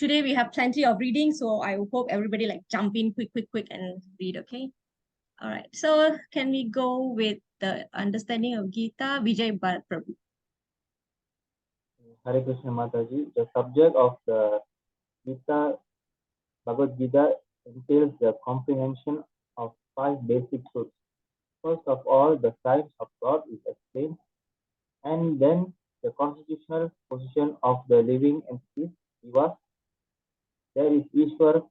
today we have plenty of reading, so I hope everybody like jump in quick and read, okay? All right, so can we go with the understanding of Gita? Vijay Bharat Prabhu. Hare Krishna Mataji. The subject of the Gita, Bhagavad Gita entails the comprehension of 5 basic truths. First of all, the science of God is explained, and then the constitutional position of the living entities, jivas. There is Ishwar,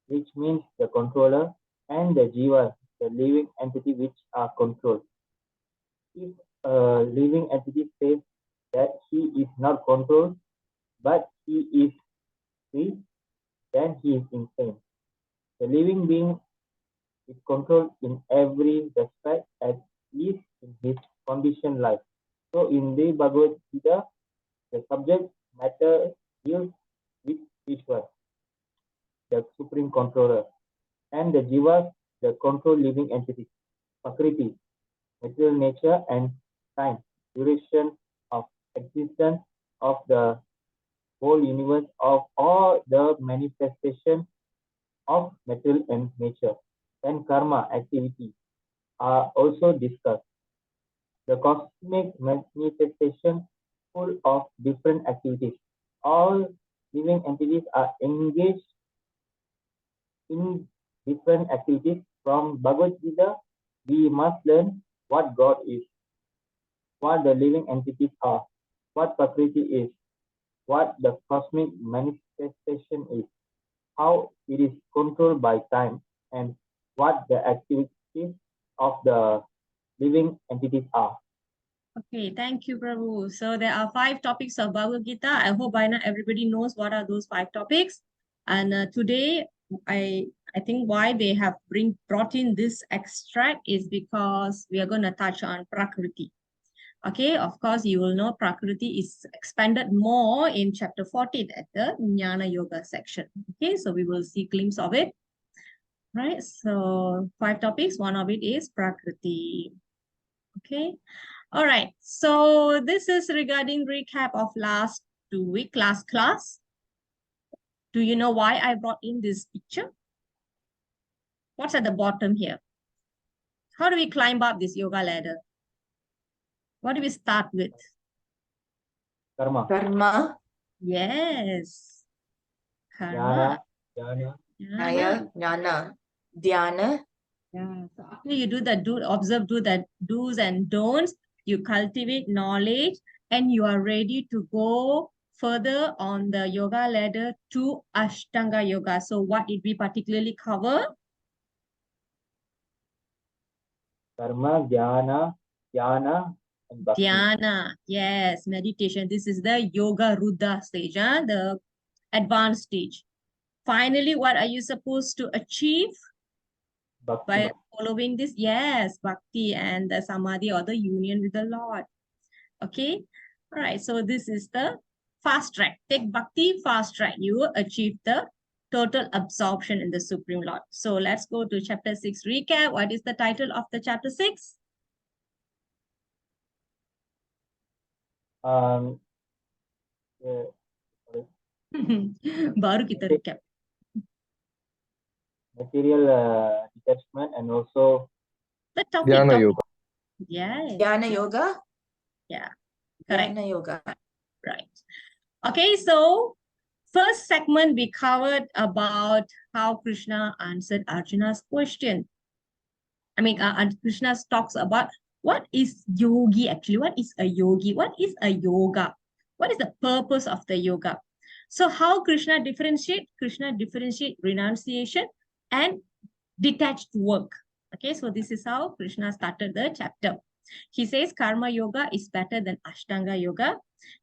which means the controller, and the jivas, the living entity which are controlled. If a living entity says that he is not controlled, but he is free, then he is insane. The living being is controlled in every respect, at least in his conditioned life. So in the Bhagavad Gita, the subject matter deals with Ishwar, the supreme controller, and the Jivas, the controlled living entity, Prakriti, material nature, and time, duration of existence of the whole universe, of all the manifestation of material and nature, and karma, activity, are also discussed. The cosmic manifestation full of different activities. All living entities are engaged in different activities. From Bhagavad Gita, we must learn what God is, what the living entities are, what Prakriti is, what the cosmic manifestation is, how it is controlled by time, and what the activities of the living entities are. Okay, thank you, Prabhu. So there are 5 topics of Bhagavad Gita. I hope by now everybody knows what are those 5 topics. And today, I think why they have brought in this extract is because we are going to touch on Prakriti. Okay, of course, you will know Prakriti is expanded more in chapter 14 at the Jnana Yoga section. Okay, so we will see glimpse of it. Right, so 5 topics. One of it is Prakriti. Okay. All right, so this is regarding recap of last 2 week last class. Do you know why I brought in this picture? What's at the bottom here? How do we climb up this yoga ladder? What do we start with? Karma. Karma. Yes. Jnana. Karma. Jnana. Dhyana. Yeah. So after you do that, observe, do that do's and don'ts, you cultivate knowledge, and you are ready to go further on the yoga ladder to Ashtanga Yoga. So what did we particularly cover? Karma, Dhyana, and Bhakti. Dhyana, yes, meditation. This is the Yoga Rudra stage, the advanced stage. Finally, what are you supposed to achieve? Bhakti. By following this? Yes, Bhakti and the Samadhi or the union with the Lord. Okay, all right, so this is the fast track. Take Bhakti, fast track. You will achieve the total absorption in the Supreme Lord. So let's go to chapter 6 recap. What is the title of the chapter 6? Yeah, Baru kita recap. Material detachment and also The topic. Dhyana Yoga. Yes. Dhyana Yoga. Yeah, correct. Dhyana Yoga. Right. Okay, so first segment we covered about how Krishna answered Arjuna's question. I mean, Krishna talks about what is yogi actually? What is a yogi? What is a yoga? What is the purpose of the yoga? So how Krishna differentiate? Krishna differentiate renunciation and detached work. Okay, so this is how Krishna started the chapter. He says karma yoga is better than Ashtanga yoga.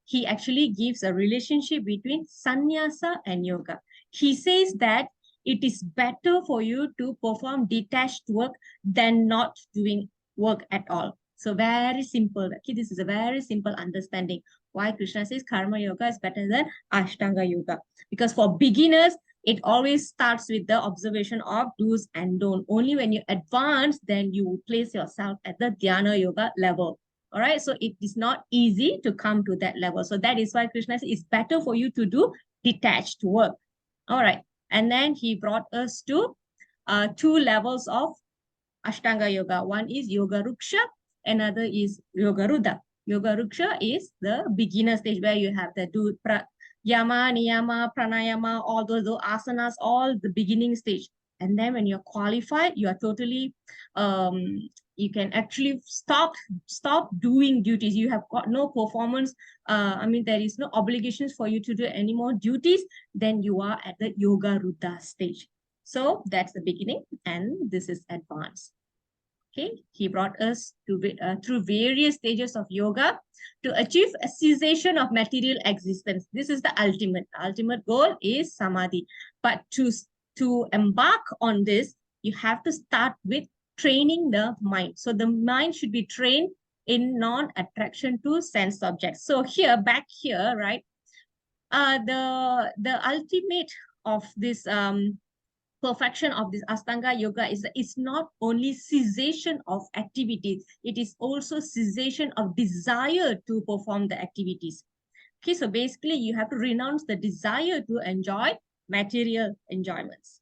He actually gives a relationship between sannyasa and yoga. He says that it is better for you to perform detached work than not doing work at all. So very simple. Okay, this is a very simple understanding why Krishna says karma yoga is better than Ashtanga yoga. Because for beginners, it always starts with the observation of do's and don'ts. Only when you advance, then you place yourself at the Dhyana Yoga level. All right, so it is not easy to come to that level. So that is why Krishna says it's better for you to do detached work. All right. And then he brought us to 2 levels of Ashtanga Yoga. One is Yoga Ruksha, another is Yoga Rudha. Yoga Ruksha is the beginner stage where you have to do Yama, Niyama, Pranayama, all those asanas, all the beginning stage. And then when you're qualified, you are totally, you can actually stop doing duties. You have got no performance. There is no obligations for you to do any more duties. Then you are at the Yoga Rudha stage. So that's the beginning, and this is advanced. Okay, he brought us to through various stages of yoga to achieve a cessation of material existence. This is the ultimate goal is samadhi. But to embark on this, you have to start with training the mind. So the mind should be trained in non-attraction to sense objects. So back here, right? The ultimate of this perfection of this Ashtanga yoga is not only cessation of activities, it is also cessation of desire to perform the activities. Okay, so basically you have to renounce the desire to enjoy material enjoyments.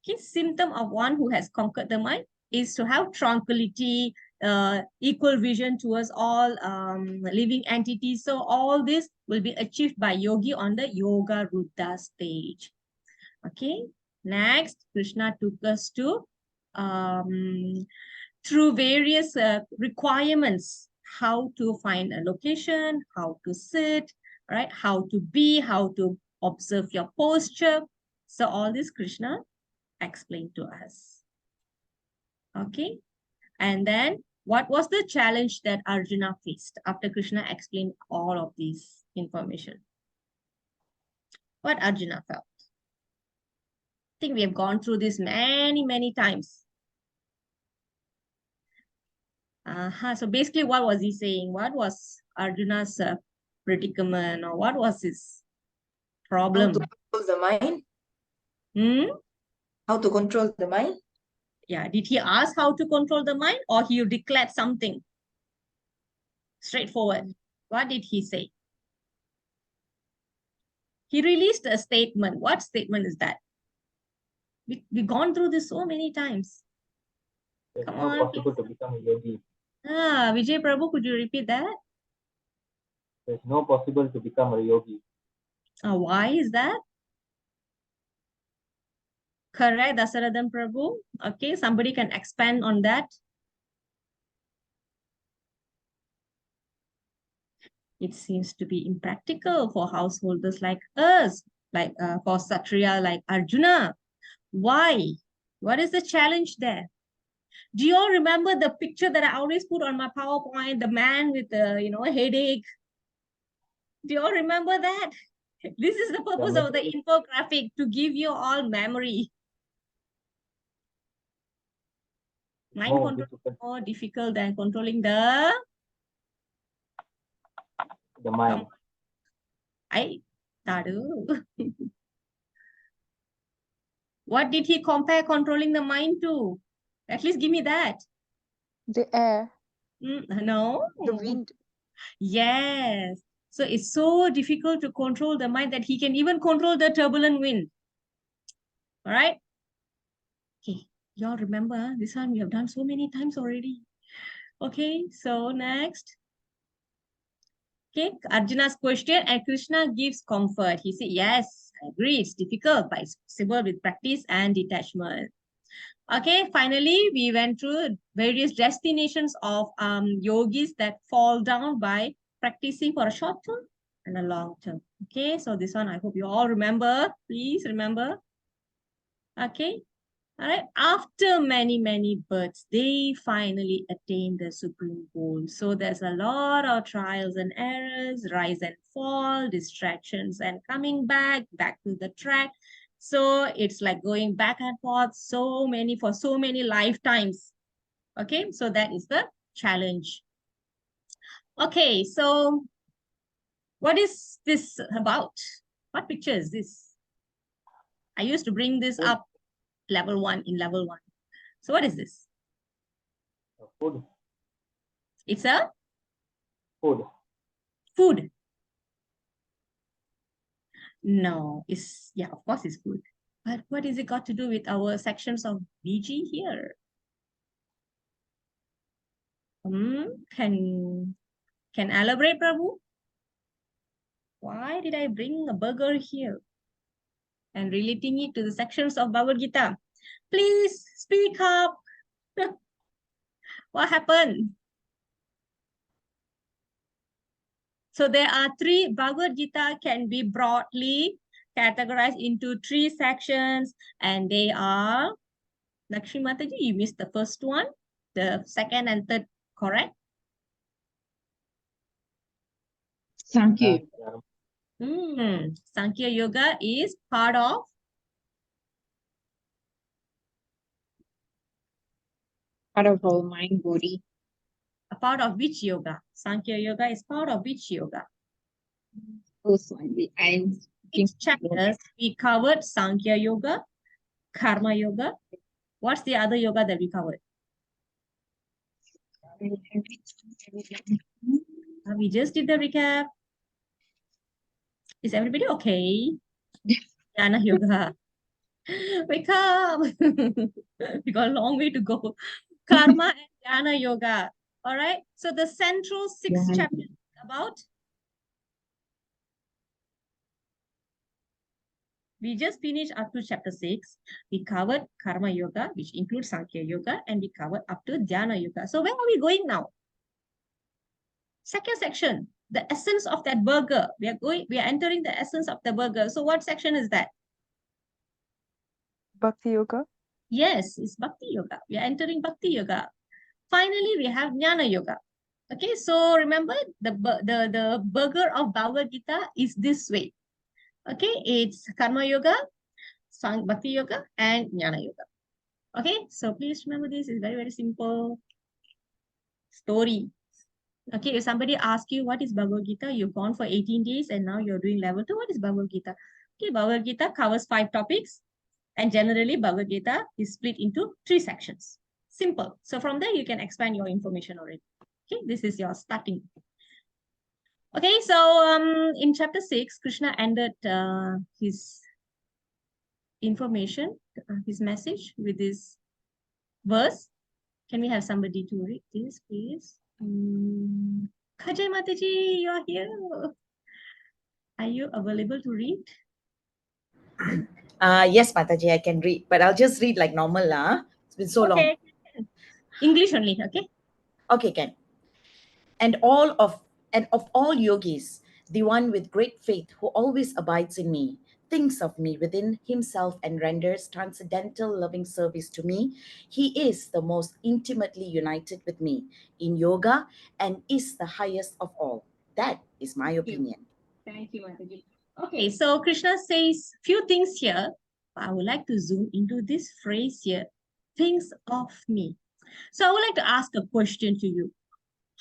Okay, symptom of one who has conquered the mind is to have tranquility, equal vision towards all living entities. So all this will be achieved by yogi on the Yoga Rudha stage. Okay. Next, Krishna took us to through various requirements, how to find a location, how to sit, right? How to be, how to observe your posture. So all this Krishna explained to us. Okay. And then what was the challenge that Arjuna faced after Krishna explained all of these information? What Arjuna felt? I think we have gone through this many times. So basically, what was he saying? What was Arjuna's predicament, or what was his problem? How to control the mind? How to control the mind? Yeah, did he ask how to control the mind, or he declared something? Straightforward. What did he say? He released a statement. What statement is that? We've gone through this so many times. It's Come not on. possible to become a yogi. Vijay Prabhu, could you repeat that? It's not possible to become a yogi. Why is that? Correct, Dasaradhan Prabhu. Okay, somebody can expand on that. It seems to be impractical for householders like us, like for Satriya like Arjuna. Why? What is the challenge there? Do you all remember the picture that I always put on my PowerPoint, the man with the headache? Do you all remember that? This is the purpose of the infographic, to give you all memory. Mind control is more difficult than controlling the mind. Tadu. What did he compare controlling the mind to? At least give me that. The air. No. The wind. Yes. So it's so difficult to control the mind that he can even control the turbulent wind. All right. Okay. Y'all remember this one we have done so many times already. Okay. So next. Okay. Arjuna's question, and Krishna gives comfort. He said, yes, I agree. It's difficult, but it's possible with practice and detachment. Okay, finally, we went through various destinations of yogis that fall down by practicing for a short term and a long term. Okay, so this one, I hope you all remember. Please remember. Okay, all right. After many births, they finally attain the supreme goal. So there's a lot of trials and errors, rise and fall, distractions and coming back to the track. So it's like going back and forth for so many lifetimes. Okay, so that is the challenge. Okay, so what is this about? What picture is this? I used to bring this up in level 1. So what is this? Food. It's a? Food. Food. No, it's, yeah, of course it's good. But what is it got to do with our sections of BG here? Can elaborate, Prabhu? Why did I bring a burger here and relating it to the sections of Bhagavad Gita? Please speak up. What happened? So there are three, Bhagavad Gita can be broadly categorized into three sections, and they are, Lakshmi Mataji, you missed the first one, the second and third, correct? Sankhya. Sankhya Yoga is part of Part of our mind, body. a part of which yoga? Sankhya Yoga is part of which yoga? First one, Each chapters we covered Sankhya Yoga, Karma Yoga. What's the other yoga that we covered? We just did the recap. Is everybody okay? Dhyana Yoga. Wake up. We got a long way to go. Karma and Dhyana Yoga. All right. So the central six chapters about. We just finished up to chapter 6. We covered Karma Yoga, which includes Sankhya Yoga, and we covered up to Dhyana Yoga. So where are we going now? Second section, the essence of that burger. We are entering the essence of the burger. So what section is that? Bhakti Yoga. Yes, it's Bhakti Yoga. We are entering Bhakti Yoga. Finally, we have Jnana Yoga. Okay, so remember the burger of Bhagavad Gita is this way. Okay, it's Karma Yoga, Bhakti Yoga, and Jnana Yoga. Okay, so please remember this is very, very simple story. Okay, if somebody asks you what is Bhagavad Gita, you've gone for 18 days and now you're doing level 2. What is Bhagavad Gita? Okay, Bhagavad Gita covers 5 topics, and generally Bhagavad Gita is split into 3 sections. Simple. So from there you can expand your information already. Okay, this is your starting. Okay, so in chapter 6, Krishna ended his information, his message with this verse. Can we have somebody to read this, please? Kajay Mataji, you are here. Are you available to read? Yes, Mataji, I can read, but I'll just read like normal. It's been so long. English only, okay? Okay, can. And of all yogis, the one with great faith who always abides in me, thinks of me within himself and renders transcendental loving service to me, he is the most intimately united with me in yoga and is the highest of all. That is my opinion. Thank you, Mataji. Okay, so Krishna says few things here. I would like to zoom into this phrase here, thinks of me. So I would like to ask a question to you.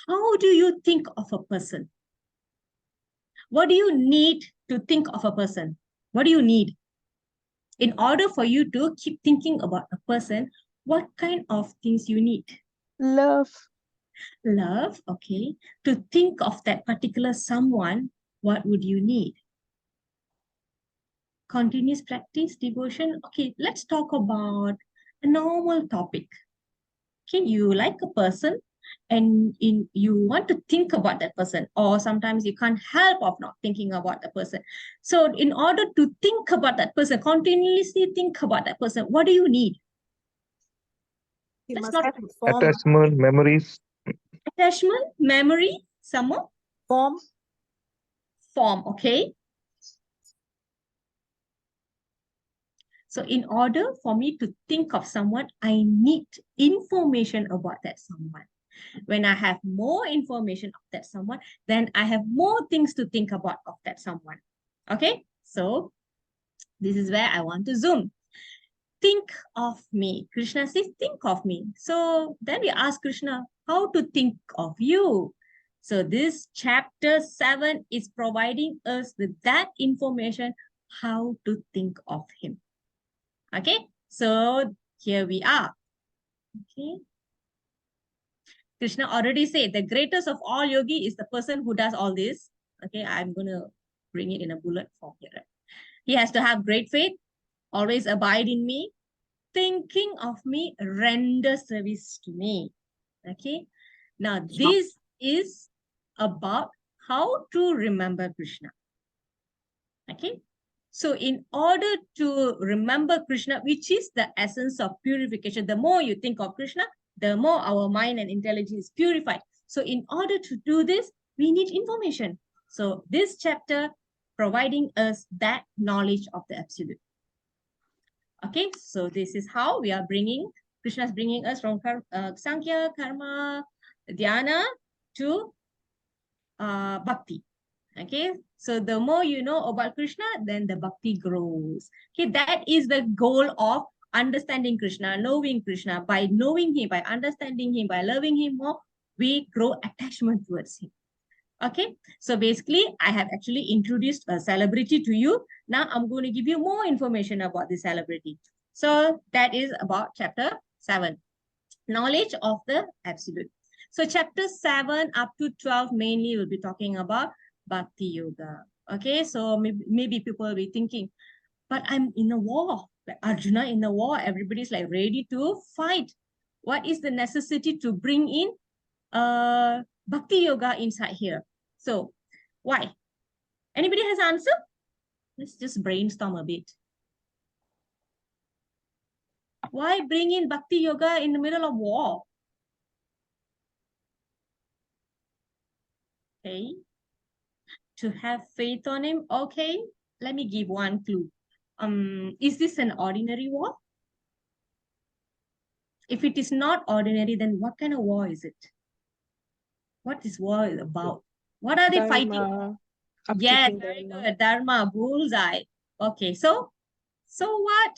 How do you think of a person? What do you need to think of a person? What do you need? In order for you to keep thinking about a person, what kind of things you need? Love. Love, okay. To think of that particular someone, what would you need? Continuous practice, devotion. Okay, let's talk about a normal topic. Okay, you like a person and you want to think about that person, or sometimes you can't help of not thinking about the person. So in order to think about that person, continuously think about that person, what do you need? You Let's must not have a form. Attachment, memories. attachment, memory, some more form, okay? So in order for me to think of someone, I need information about that someone. When I have more information of that someone, then I have more things to think about of that someone. Okay, so this is where I want to zoom. Think of me. Krishna says, think of me. So then we ask Krishna, how to think of you? So this chapter 7 is providing us with that information, how to think of him. Okay, so here we are. Okay. Krishna already said the greatest of all yogi is the person who does all this. Okay, I'm going to bring it in a bullet form here. He has to have great faith, always abide in me, thinking of me, render service to me. Okay. Now, this is about how to remember Krishna. Okay. So, in order to remember Krishna, which is the essence of purification, the more you think of Krishna, the more our mind and intelligence is purified. So, in order to do this, we need information. So, this chapter providing us that knowledge of the Absolute. Okay, so this is how we are bringing, Krishna is bringing us from Sankhya, Karma, Dhyana to Bhakti. Okay, so the more you know about Krishna, then the Bhakti grows. Okay, that is the goal of understanding Krishna, knowing Krishna. By knowing him, by understanding him, by loving him more, we grow attachment towards him. Okay, so basically, I have actually introduced a celebrity to you. Now I'm going to give you more information about the celebrity. So that is about chapter 7, knowledge of the Absolute. So chapter 7 up to 12 mainly will be talking about Bhakti Yoga. Okay, so maybe people will be thinking, but I'm in a war, like Arjuna in a war, everybody's like ready to fight. What is the necessity to bring in Bhakti Yoga inside here? So why? Anybody has answer? Let's just brainstorm a bit. Why bring in Bhakti Yoga in the middle of war? Okay. To have faith on him. Okay. Let me give one clue. Is this an ordinary war? If it is not ordinary, then what kind of war is it? What is war about? What are they fighting? Dharma. Yes, Upkeeping very Dharma. good. Dharma, bullseye. Okay, so what?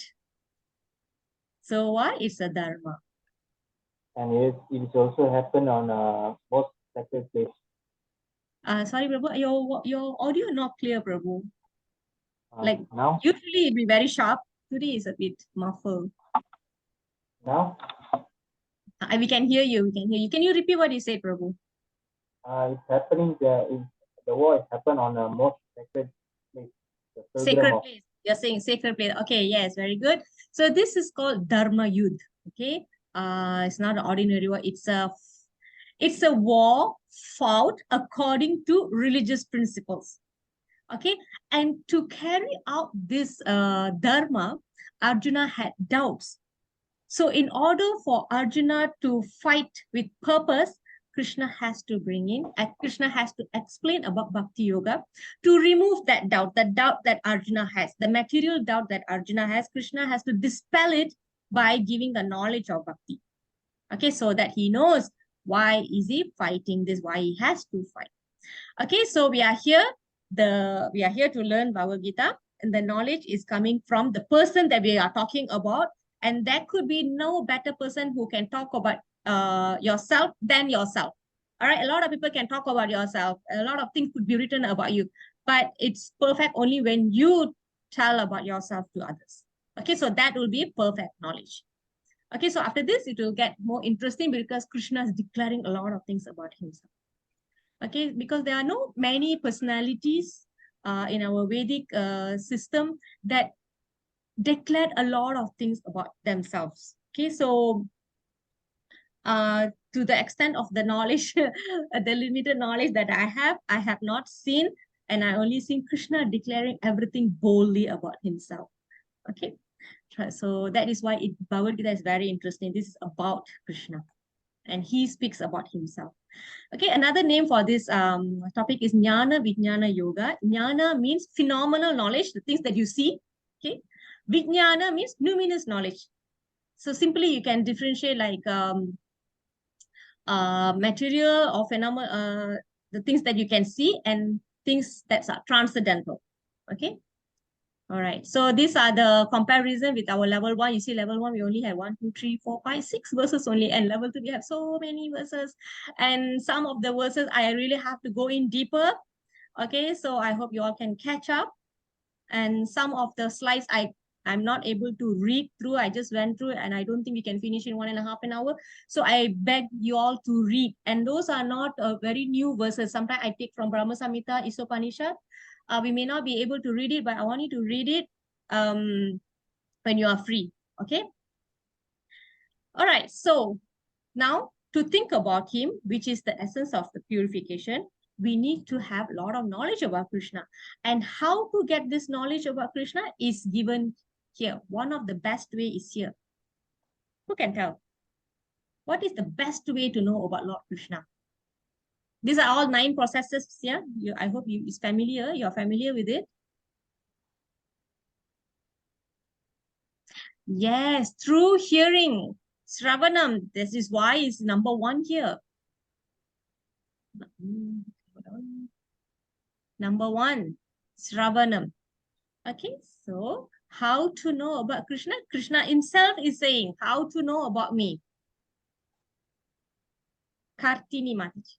So what is a dharma? And it also happen on most sacred places. Sorry, Prabhu, your audio not clear, Prabhu. Like Now, usually it'd be very sharp. Today is a bit muffled. now, We can hear you. We can hear you. Can you repeat what you said, Prabhu? it's happening. The war is happen on a most sacred place. The pilgrim Sacred of- place. You're saying sacred place. Okay, yes, very good. So this is called Dharma Yudh. Okay. It's not an ordinary war. It's a war fought according to religious principles. Okay. And to carry out this dharma, Arjuna had doubts. So in order for Arjuna to fight with purpose, Krishna has to Krishna has to explain about Bhakti Yoga to remove that doubt that Arjuna has, the material doubt that Arjuna has. Krishna has to dispel it by giving the knowledge of Bhakti. Okay, so that he knows why is he fighting this, why he has to fight. Okay, so we are here to learn Bhagavad Gita, and the knowledge is coming from the person that we are talking about. And there could be no better person who can talk about yourself than yourself. All right, a lot of people can talk about yourself. A lot of things could be written about you, but it's perfect only when you tell about yourself to others. Okay, so that will be perfect knowledge. Okay, so after this, it will get more interesting because Krishna is declaring a lot of things about himself. Okay, because there are no many personalities in our Vedic system that declared a lot of things about themselves. Okay, so to the extent of the knowledge, the limited knowledge that I have not seen, and I only seen Krishna declaring everything boldly about himself. Okay, so that is why Bhagavad Gita is very interesting. This is about Krishna, and he speaks about himself. Okay, another name for this topic is Jnana Vijnana Yoga. Jnana means phenomenal knowledge, the things that you see. Okay, Vijnana means numinous knowledge. So simply you can differentiate like material or phenomenal, the things that you can see and things that are transcendental. Okay. All right. So these are the comparison with our level 1. You see, level 1, we only have 1, 2, 3, 4, 5, 6 verses only. And level 2, we have so many verses. And some of the verses, I really have to go in deeper. Okay. So I hope you all can catch up. And some of the slides, I I'm not able to read through. I just went through and I don't think we can finish in 1.5 hours. So I beg you all to read. And those are not very new verses. Sometimes I take from Brahma Samhita, Isopanishad. We may not be able to read it, but I want you to read it when you are free. Okay? All right. So now to think about him, which is the essence of the purification, we need to have a lot of knowledge about Krishna. And how to get this knowledge about Krishna is given here. One of the best way is here. Who can tell? What is the best way to know about Lord Krishna? These are all 9 processes here. I hope you're familiar with it. Yes, through hearing. Shravanam, this is why it's number 1 here. Number 1, Shravanam. Okay, so how to know about Krishna? Krishna himself is saying, how to know about me? Kartini Mataji.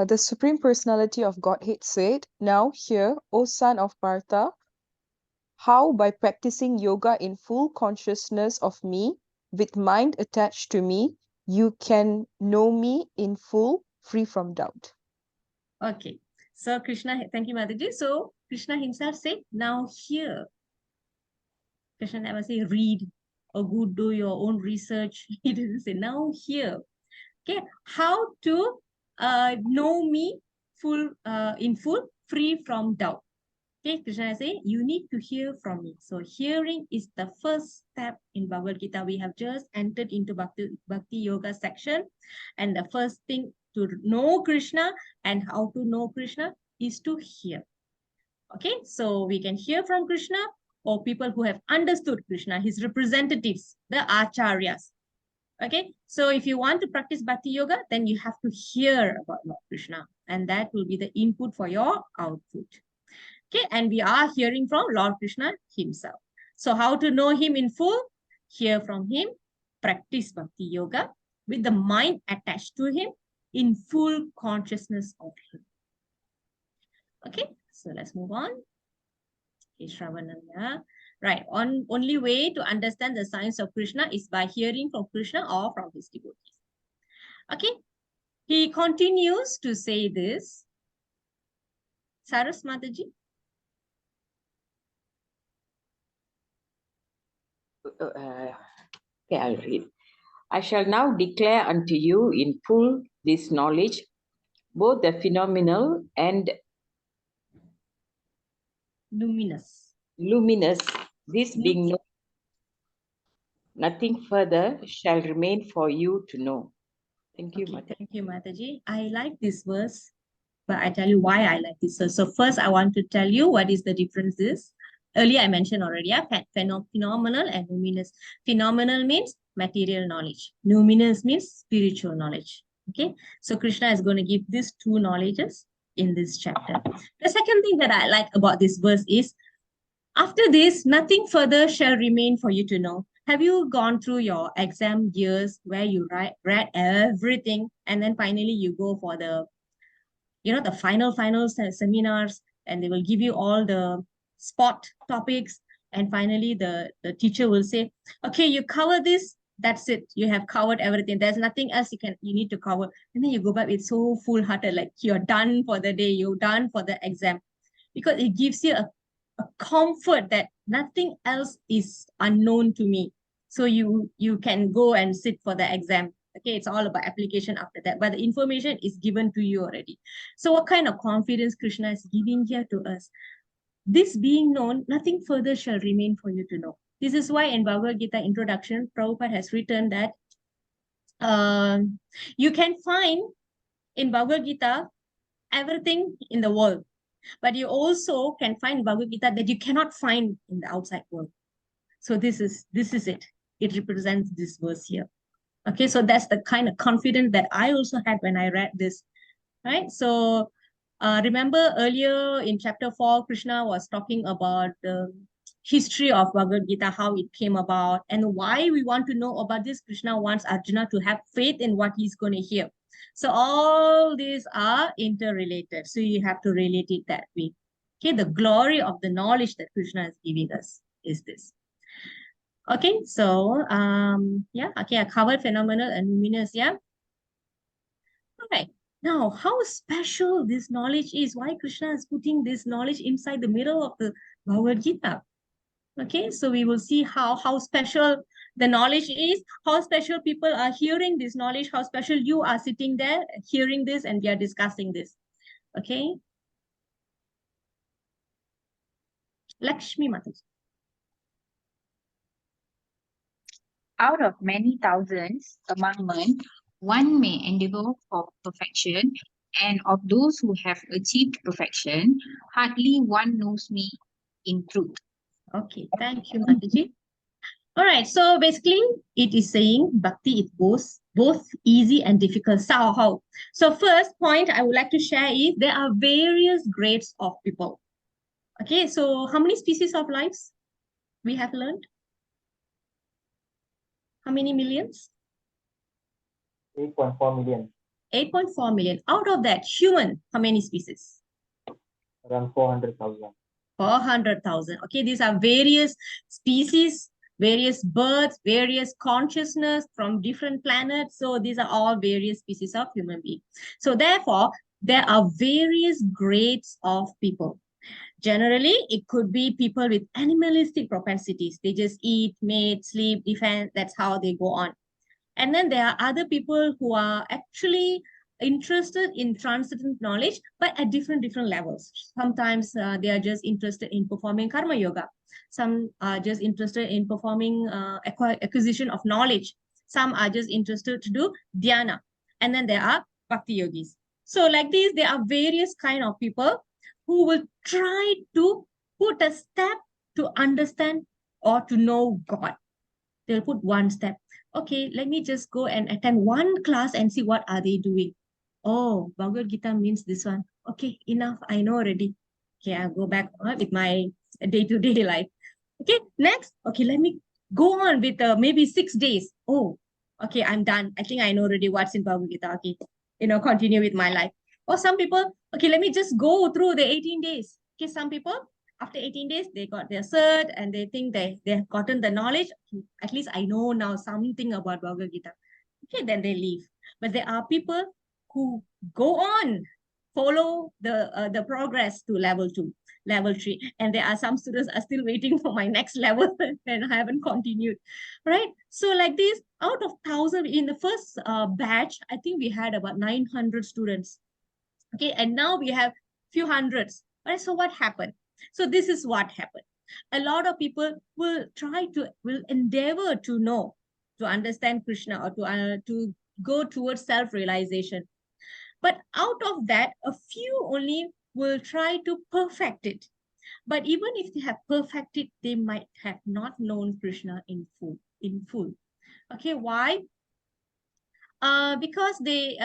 The Supreme Personality of Godhead said, "Now hear, O son of Partha, how by practicing yoga in full consciousness of me, with mind attached to me, you can know me in full, free from doubt." Okay, so Krishna, thank you, Mataji. So Krishna himself said, now hear. Krishna never say read or go do your own research. He didn't say now hear. Okay, how to know me in full, free from doubt. Okay, Krishna say you need to hear from me. So hearing is the first step in Bhagavad Gita. We have just entered into Bhakti Yoga section, and the first thing to know Krishna and how to know Krishna is to hear. Okay, so we can hear from Krishna or people who have understood Krishna, his representatives, the acharyas. Okay, so if you want to practice Bhakti Yoga, then you have to hear about Lord Krishna, and that will be the input for your output. Okay, and we are hearing from Lord Krishna himself. So how to know him in full? Hear from him, practice Bhakti Yoga with the mind attached to him in full consciousness of him. Okay, so let's move on. Okay, Shravanam. Right, only way to understand the science of Krishna is by hearing from Krishna or from his devotees. Okay, he continues to say this. Saras Mataji. Okay, I'll read. "I shall now declare unto you in full this knowledge, both the phenomenal and Luminous. This being known, nothing further shall remain for you to know." Thank you, Okay, Mataji. thank you, Mataji. I like this verse, but I tell you why I like this verse. So first, I want to tell you what is the difference is. Earlier, I mentioned already, phenomenal and luminous. Phenomenal means material knowledge. Luminous means spiritual knowledge. Okay, so Krishna is going to give these 2 knowledges in this chapter. The second thing that I like about this verse is, after this, nothing further shall remain for you to know. Have you gone through your exam years where you read everything and then finally you go for the, the final seminars, and they will give you all the spot topics, and finally the teacher will say, okay, you cover this, that's it, you have covered everything, there's nothing else you need to cover, and then you go back with so full-hearted, like you're done for the day, you're done for the exam, because it gives you a comfort that nothing else is unknown to me. So you can go and sit for the exam. Okay, it's all about application after that, but the information is given to you already. So what kind of confidence Krishna is giving here to us? This being known, nothing further shall remain for you to know. This is why in Bhagavad Gita introduction, Prabhupada has written that you can find in Bhagavad Gita everything in the world, but you also can find Bhagavad Gita that you cannot find in the outside world. So this is it. It represents this verse here. Okay, so that's the kind of confidence that I also had when I read this, right? So remember earlier in chapter 4, Krishna was talking about the history of Bhagavad Gita, how it came about, and why we want to know about this. Krishna wants Arjuna to have faith in what he's going to hear. So all these are interrelated. So you have to relate it that way. Okay, the glory of the knowledge that Krishna is giving us is this. Okay, so yeah, okay, I covered phenomenal and luminous, yeah. All right. Now, how special this knowledge is, why Krishna is putting this knowledge inside the middle of the Bhagavad Gita. Okay, so we will see how special the knowledge is, how special people are hearing this knowledge, how special you are sitting there hearing this and we are discussing this. Okay. Lakshmi Mataji. Out of many thousands among men, one may endeavor for perfection, and of those who have achieved perfection, hardly one knows me in truth. Okay, thank you, Mataji. All right, so basically it is saying bhakti is both easy and difficult. So how? So first point I would like to share is there are various grades of people. Okay, so how many species of lives we have learned? How many millions? 8.4 million, 8.4 million. Out of that, human, how many species? around 400,000. 400,000. Okay, these are various species, various birds, various consciousness from different planets. So these are all various species of human being. So therefore, there are various grades of people. Generally, it could be people with animalistic propensities. They just eat, mate, sleep, defend. That's how they go on. And then there are other people who are actually interested in transcendent knowledge, but at different levels. Sometimes they are just interested in performing karma yoga. Some are just interested in performing acquisition of knowledge. Some are just interested to do dhyana. And then there are bhakti yogis. So like this, there are various kind of people who will try to put a step to understand or to know God. They'll put one step. Okay, let me just go and attend one class and see what are they doing. Oh, Bhagavad Gita means this one. Okay, enough. I know already. Okay, I'll go back with my day-to-day life. Okay, next. Okay, let me go on with maybe 6 days. Oh, okay, I'm done. I think I know already what's in Bhagavad Gita. Okay, continue with my life. Or some people, okay, let me just go through the 18 days. Okay, some people, after 18 days, they got their cert and they think they have gotten the knowledge. At least I know now something about Bhagavad Gita. Okay, then they leave. But there are people who go on, follow the progress to level 2, level 3. And there are some students are still waiting for my next level and I haven't continued, right? So like this, out of 1,000, in the first batch, I think we had about 900 students. Okay, and now we have few hundreds, right? So what happened? So this is what happened. A lot of people will endeavor to know, to understand Krishna, or to go towards self-realization. But out of that, a few only will try to perfect it. But even if they have perfected, they might have not known Krishna in full. Okay, why? Because they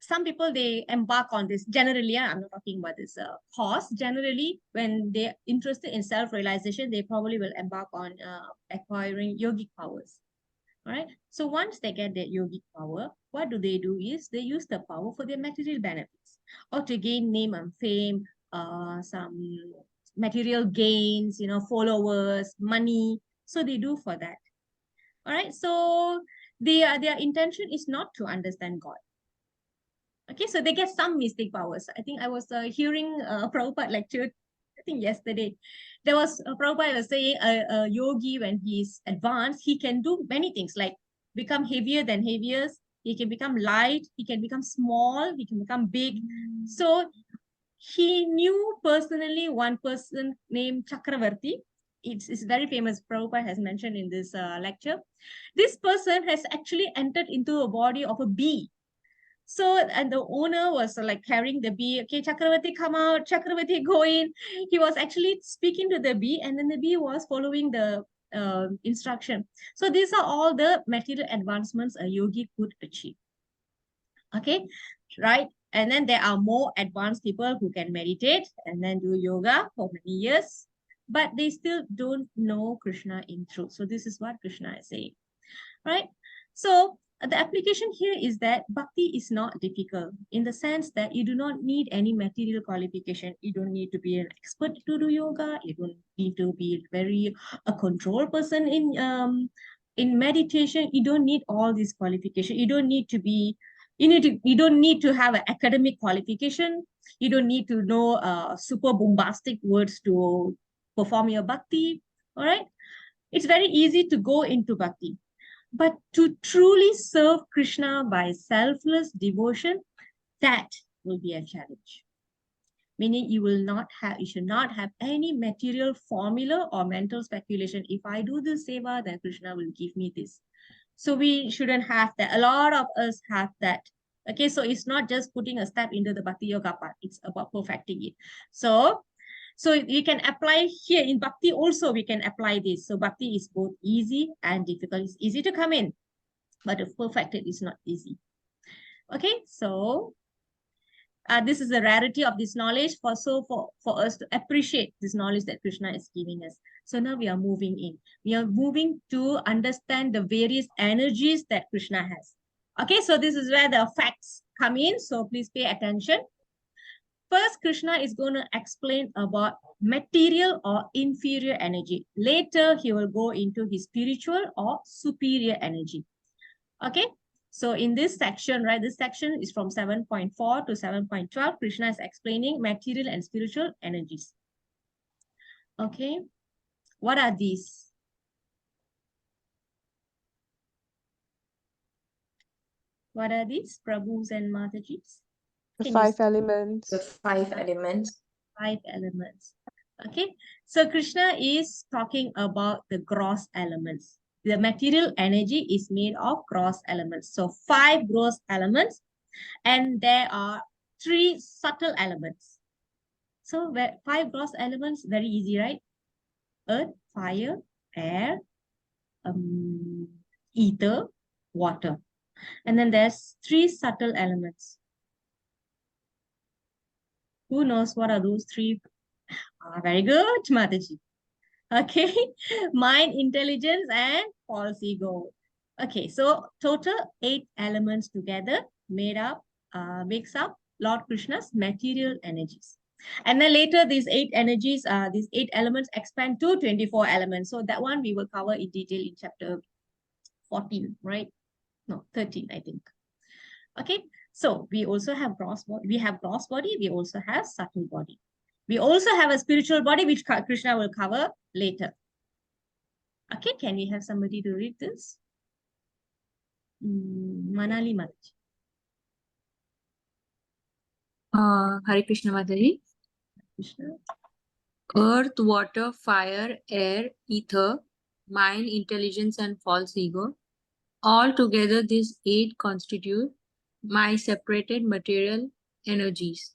some people, they embark on this generally. I'm not talking about this course. Generally, when they're interested in self-realization, they probably will embark on acquiring yogic powers. All right. So once they get their yogic power, what do? Is they use the power for their material benefits, or to gain name and fame, some material gains, followers, money. So they do for that. All right. So their intention is not to understand God. Okay, so they get some mystic powers. I think I was hearing a Prabhupada lecture, I think yesterday. There was a Prabhupada was saying a yogi, when he's advanced, he can do many things, like become heavier than heaviest. He can become light. He can become small. He can become big. So he knew personally one person named Chakravarti. It's very famous. Prabhupada has mentioned in this lecture. This person has actually entered into a body of a bee. So, and the owner was like carrying the bee. Okay, Chakravarti, come out. Chakravarti, go in. He was actually speaking to the bee, and then the bee was following the instruction. So these are all the material advancements a yogi could achieve. Okay, right? And then there are more advanced people who can meditate and then do yoga for many years, but they still don't know Krishna in truth. So this is what Krishna is saying, right? So The application here is that bhakti is not difficult in the sense that you do not need any material qualification. You don't need to be an expert to do yoga. You don't need to be a controlled person in meditation. You don't need all these qualifications. You don't need to be, you don't need to have an academic qualification. You don't need to know super bombastic words to perform your bhakti. All right. It's very easy to go into bhakti. But to truly serve Krishna by selfless devotion, that will be a challenge. Meaning you should not have any material formula or mental speculation. If I do this seva, then Krishna will give me this. So we shouldn't have that. A lot of us have that. Okay, so it's not just putting a step into the bhakti yoga part. It's about perfecting it. So you can apply here in bhakti also, we can apply this. So bhakti is both easy and difficult. It's easy to come in, but to perfect it is not easy. Okay, so this is the rarity of this knowledge for us to appreciate this knowledge that Krishna is giving us. So now we are moving in. We are moving to understand the various energies that Krishna has. Okay, so this is where the facts come in. So please pay attention. First, Krishna is going to explain about material or inferior energy. Later, he will go into his spiritual or superior energy. Okay, so in this section, right, this section is from 7.4 to 7.12. Krishna is explaining material and spiritual energies. Okay, what are these? What are these, Prabhus and Matajis? The 5 elements. The 5 elements. 5 elements. Okay, so Krishna is talking about the gross elements. The material energy is made of gross elements. So 5 gross elements, and there are 3 subtle elements. So 5 gross elements, very easy, right? Earth, fire, air, ether, water. And then there's 3 subtle elements. Who knows what are those 3? Very good, Mataji. Okay, mind, intelligence, and false ego. Okay, so total 8 elements together makes up Lord Krishna's material energies. And then later these 8 energies, these 8 elements expand to 24 elements. So that one we will cover in detail in chapter 14, right? No, 13, I think. Okay, so we also have gross body, we also have subtle body. We also have a spiritual body, which Krishna will cover later. Okay, can we have somebody to read this? Manali Mataji. Hare Krishna Mataji. Krishna. Earth, water, fire, air, ether, mind, intelligence, and false ego. All together, these 8 constitute my separated material energies.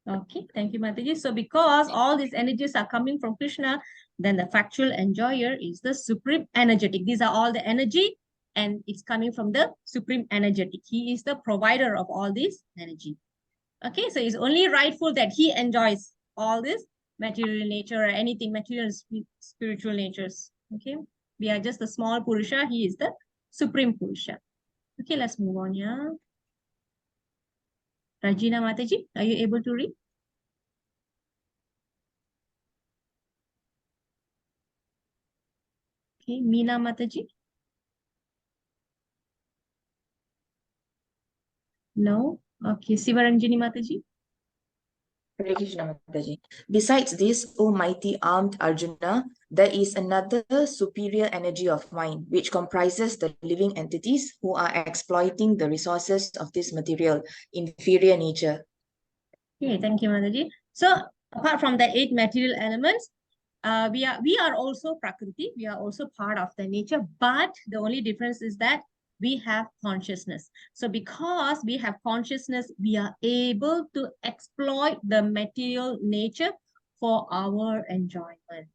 Okay, thank you, Mataji. So because all these energies are coming from Krishna, then the factual enjoyer is the supreme energetic. These are all the energy, and it's coming from the supreme energetic. He is the provider of all this energy. Okay, so it's only rightful that he enjoys all this material nature or anything material spiritual natures. Okay, we are just the small Purusha. He is the supreme Purusha. Okay, let's move on. Yeah. Rajina Mataji, are you able to read? Okay, Meena Mataji. No. Okay, Sivaranjini Mataji. Hare Krishna Mataji. Besides this, O mighty armed Arjuna, there is another superior energy of mind, which comprises the living entities who are exploiting the resources of this material, inferior nature. Okay, thank you, Mataji. So apart from the 8 material elements, we are also Prakriti. We are also part of the nature, but the only difference is that we have consciousness. So because we have consciousness, we are able to exploit the material nature for our enjoyment.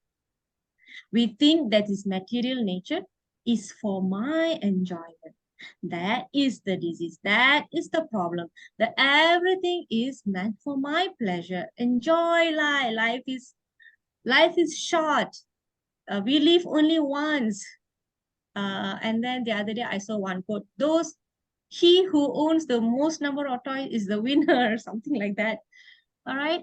We think that this material nature is for my enjoyment. That is the disease. That is the problem. That everything is meant for my pleasure. Enjoy life. Life is short. We live only once. And then the other day I saw one quote, he who owns the most number of toys is the winner, something like that. All right.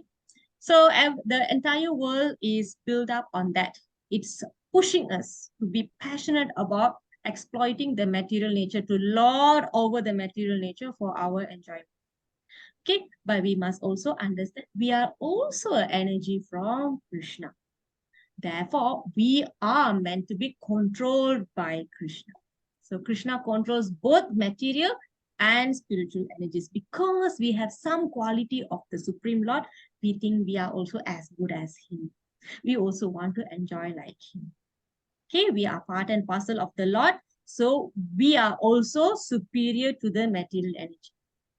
So the entire world is built up on that. It's pushing us to be passionate about exploiting the material nature, to lord over the material nature for our enjoyment. Okay, but we must also understand we are also an energy from Krishna. Therefore, we are meant to be controlled by Krishna. So Krishna controls both material and spiritual energies. Because we have some quality of the Supreme Lord, we think we are also as good as him. We also want to enjoy like him. Okay, we are part and parcel of the Lord. So we are also superior to the material energy.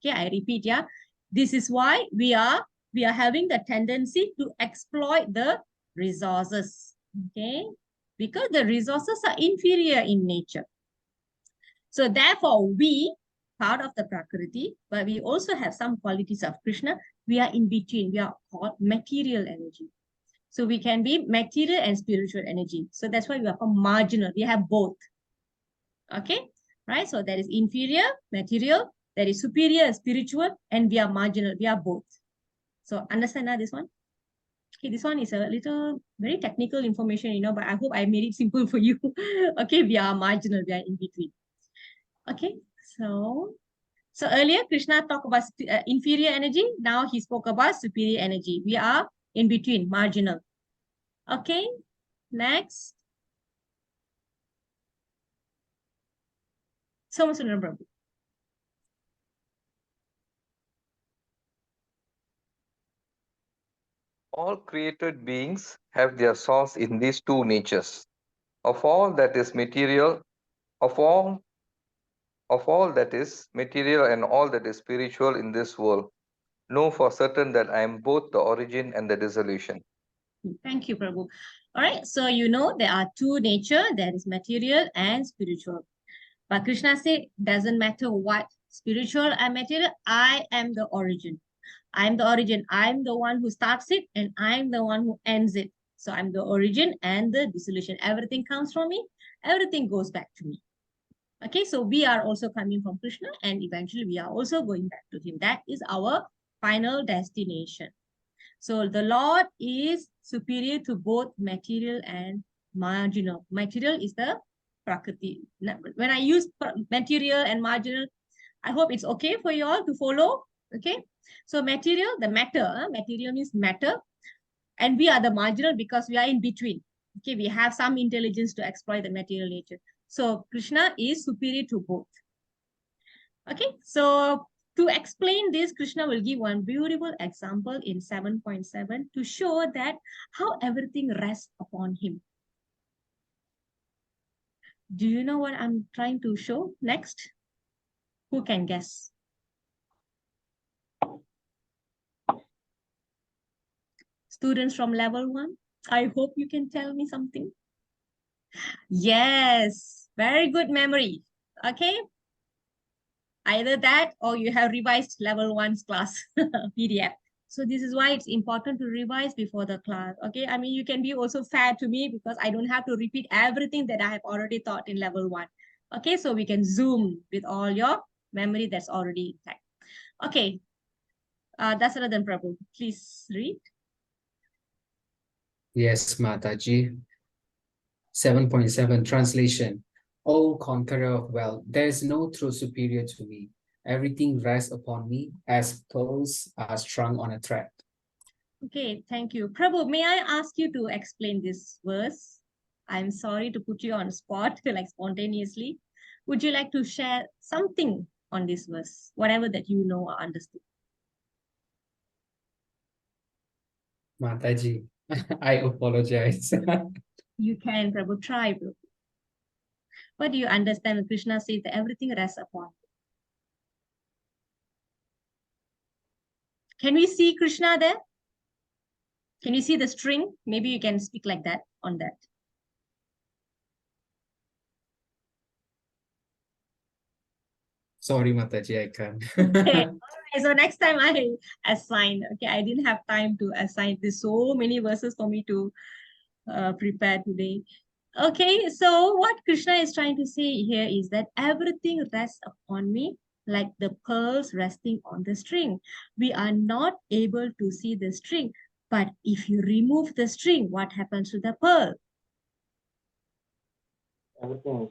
Okay, I repeat, yeah. This is why we are having the tendency to exploit the resources. Okay, because the resources are inferior in nature. So therefore, we, part of the Prakriti, but we also have some qualities of Krishna. We are in between. We are called material energy. So we can be material and spiritual energy. So that's why we are called marginal. We have both. Okay, right? So that is inferior, material, that is superior, spiritual, and we are marginal. We are both. So understand now this one? Okay, this one is a little very technical information, but I hope I made it simple for you. Okay, we are marginal, we are in between. Okay, so earlier Krishna talked about inferior energy. Now he spoke about superior energy. We are in between, marginal. Okay, next. Somasundara Prabhu. All created beings have their source in these two natures. Of all that is material, of all that is material and all that is spiritual in this world, know for certain that I am both the origin and the dissolution. Thank you, Prabhu. All right, so there are two nature, there is material and spiritual. But Krishna said, doesn't matter what, spiritual and material, I am the origin. I'm the origin. I'm the one who starts it and I'm the one who ends it. So I'm the origin and the dissolution. Everything comes from me. Everything goes back to me. Okay, so we are also coming from Krishna and eventually we are also going back to him. That is our final destination. So the Lord is superior to both material and marginal. Material is the Prakriti. When I use material and marginal, I hope it's okay for you all to follow. Okay, so material, the matter, material means matter, and we are the marginal because we are in between. Okay, we have some intelligence to exploit the material nature. So Krishna is superior to both. Okay, so to explain this, Krishna will give one beautiful example in 7.7 to show that how everything rests upon him. Do you know what I'm trying to show next? Who can guess? Students from level 1, I hope you can tell me something. Yes, very good memory. Okay. Either that or you have revised level 1's class PDF. So this is why it's important to revise before the class. Okay. I mean, you can be also fair to me because I don't have to repeat everything that I have already taught in level 1. Okay. So we can zoom with all your memory that's already intact. Okay. Dasaradan Prabhu, please read. Yes, Mataji. 7.7 translation. O conqueror of wealth, there is no truth superior to me. Everything rests upon me as pearls are strung on a thread. Okay, thank you. Prabhu, may I ask you to explain this verse? I'm sorry to put you on the spot, like spontaneously. Would you like to share something on this verse, whatever that you know or understood? Mataji, I apologize. You can, Prabhu, try, Prabhu. What do you understand when Krishna says that everything rests upon you? Can we see Krishna there? Can you see the string? Maybe you can speak like that on that. Sorry, Mataji, I can't. Okay. All right. So next time I assign. Okay, I didn't have time to assign. There's so many verses for me to prepare today. Okay, so what Krishna is trying to say here is that everything rests upon me like the pearls resting on the string. We are not able to see the string, but if you remove the string, what happens to the pearl? Everything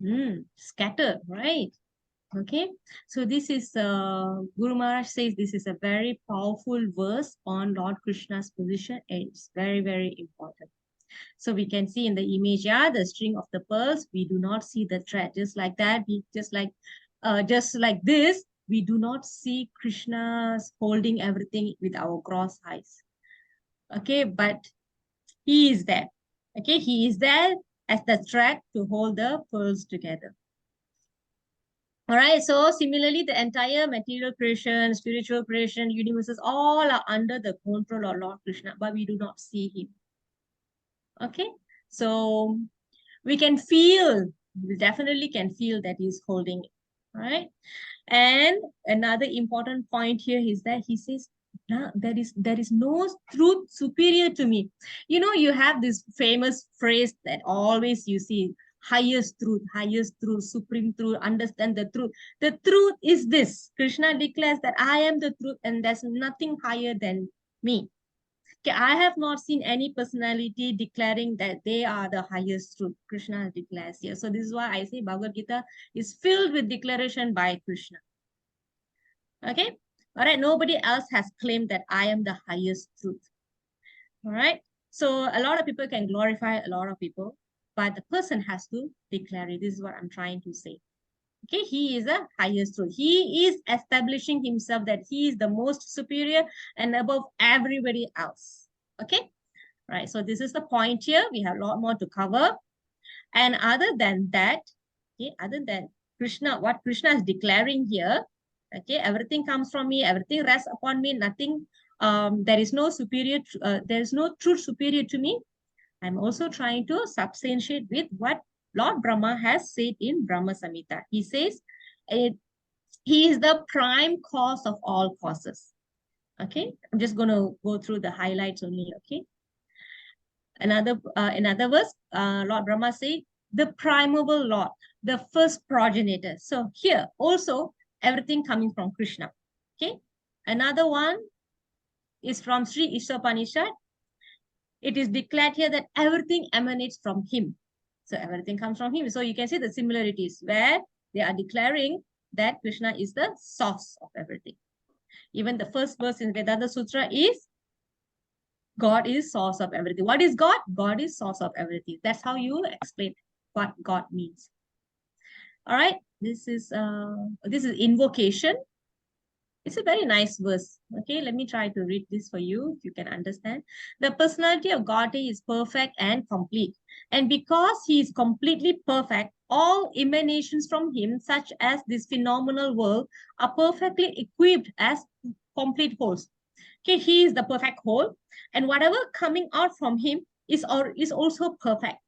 is Scattered, right? Okay, so this is Guru Maharaj says this is a very powerful verse on Lord Krishna's position. It's very, very important. So we can see in the image, yeah, the string of the pearls, we do not see the thread. Just like that, just like this, we do not see Krishna's holding everything with our cross eyes. Okay, but he is there. Okay, he is there as the thread to hold the pearls together. All right, so similarly, the entire material creation, spiritual creation, universes, all are under the control of Lord Krishna, but we do not see him. Okay, so we definitely can feel that he's holding it, right? And another important point here is that he says, "Nah, there is no truth superior to me." You know, you have this famous phrase that always you see, highest truth, supreme truth, understand the truth. The truth is this. Krishna declares that I am the truth and there's nothing higher than me. Okay, I have not seen any personality declaring that they are the highest truth. Krishna declares here. So this is why I say Bhagavad Gita is filled with declaration by Krishna. Okay. All right. Nobody else has claimed that I am the highest truth. All right. So a lot of people can glorify a lot of people, but the person has to declare it. This is what I'm trying to say. Okay, he is the highest truth. He is establishing himself that he is the most superior and above everybody else. Okay, right. So this is the point here. We have a lot more to cover. And other than that, okay, other than Krishna, what Krishna is declaring here, okay, everything comes from me, everything rests upon me, nothing, there is no truth superior to me. I'm also trying to substantiate with what Lord Brahma has said in Brahma Samhita. He says, he is the prime cause of all causes. Okay, I'm just going to go through the highlights only, okay? In other words, Lord Brahma said, the primeval Lord, the first progenitor. So here also, everything coming from Krishna. Okay. Another one is from Sri Ishopanishad. It is declared here that everything emanates from him. So everything comes from him. So you can see the similarities where they are declaring that Krishna is the source of everything. Even the first verse in Vedanta Sutra is God is source of everything. What is God? God is source of everything. That's how you explain what God means. All right. This is invocation. It's a very nice verse. Okay, let me try to read this for you if you can understand. The personality of God is perfect and complete. And because he is completely perfect, all emanations from him, such as this phenomenal world, are perfectly equipped as complete wholes. Okay, he is the perfect whole, and whatever coming out from him is also perfect.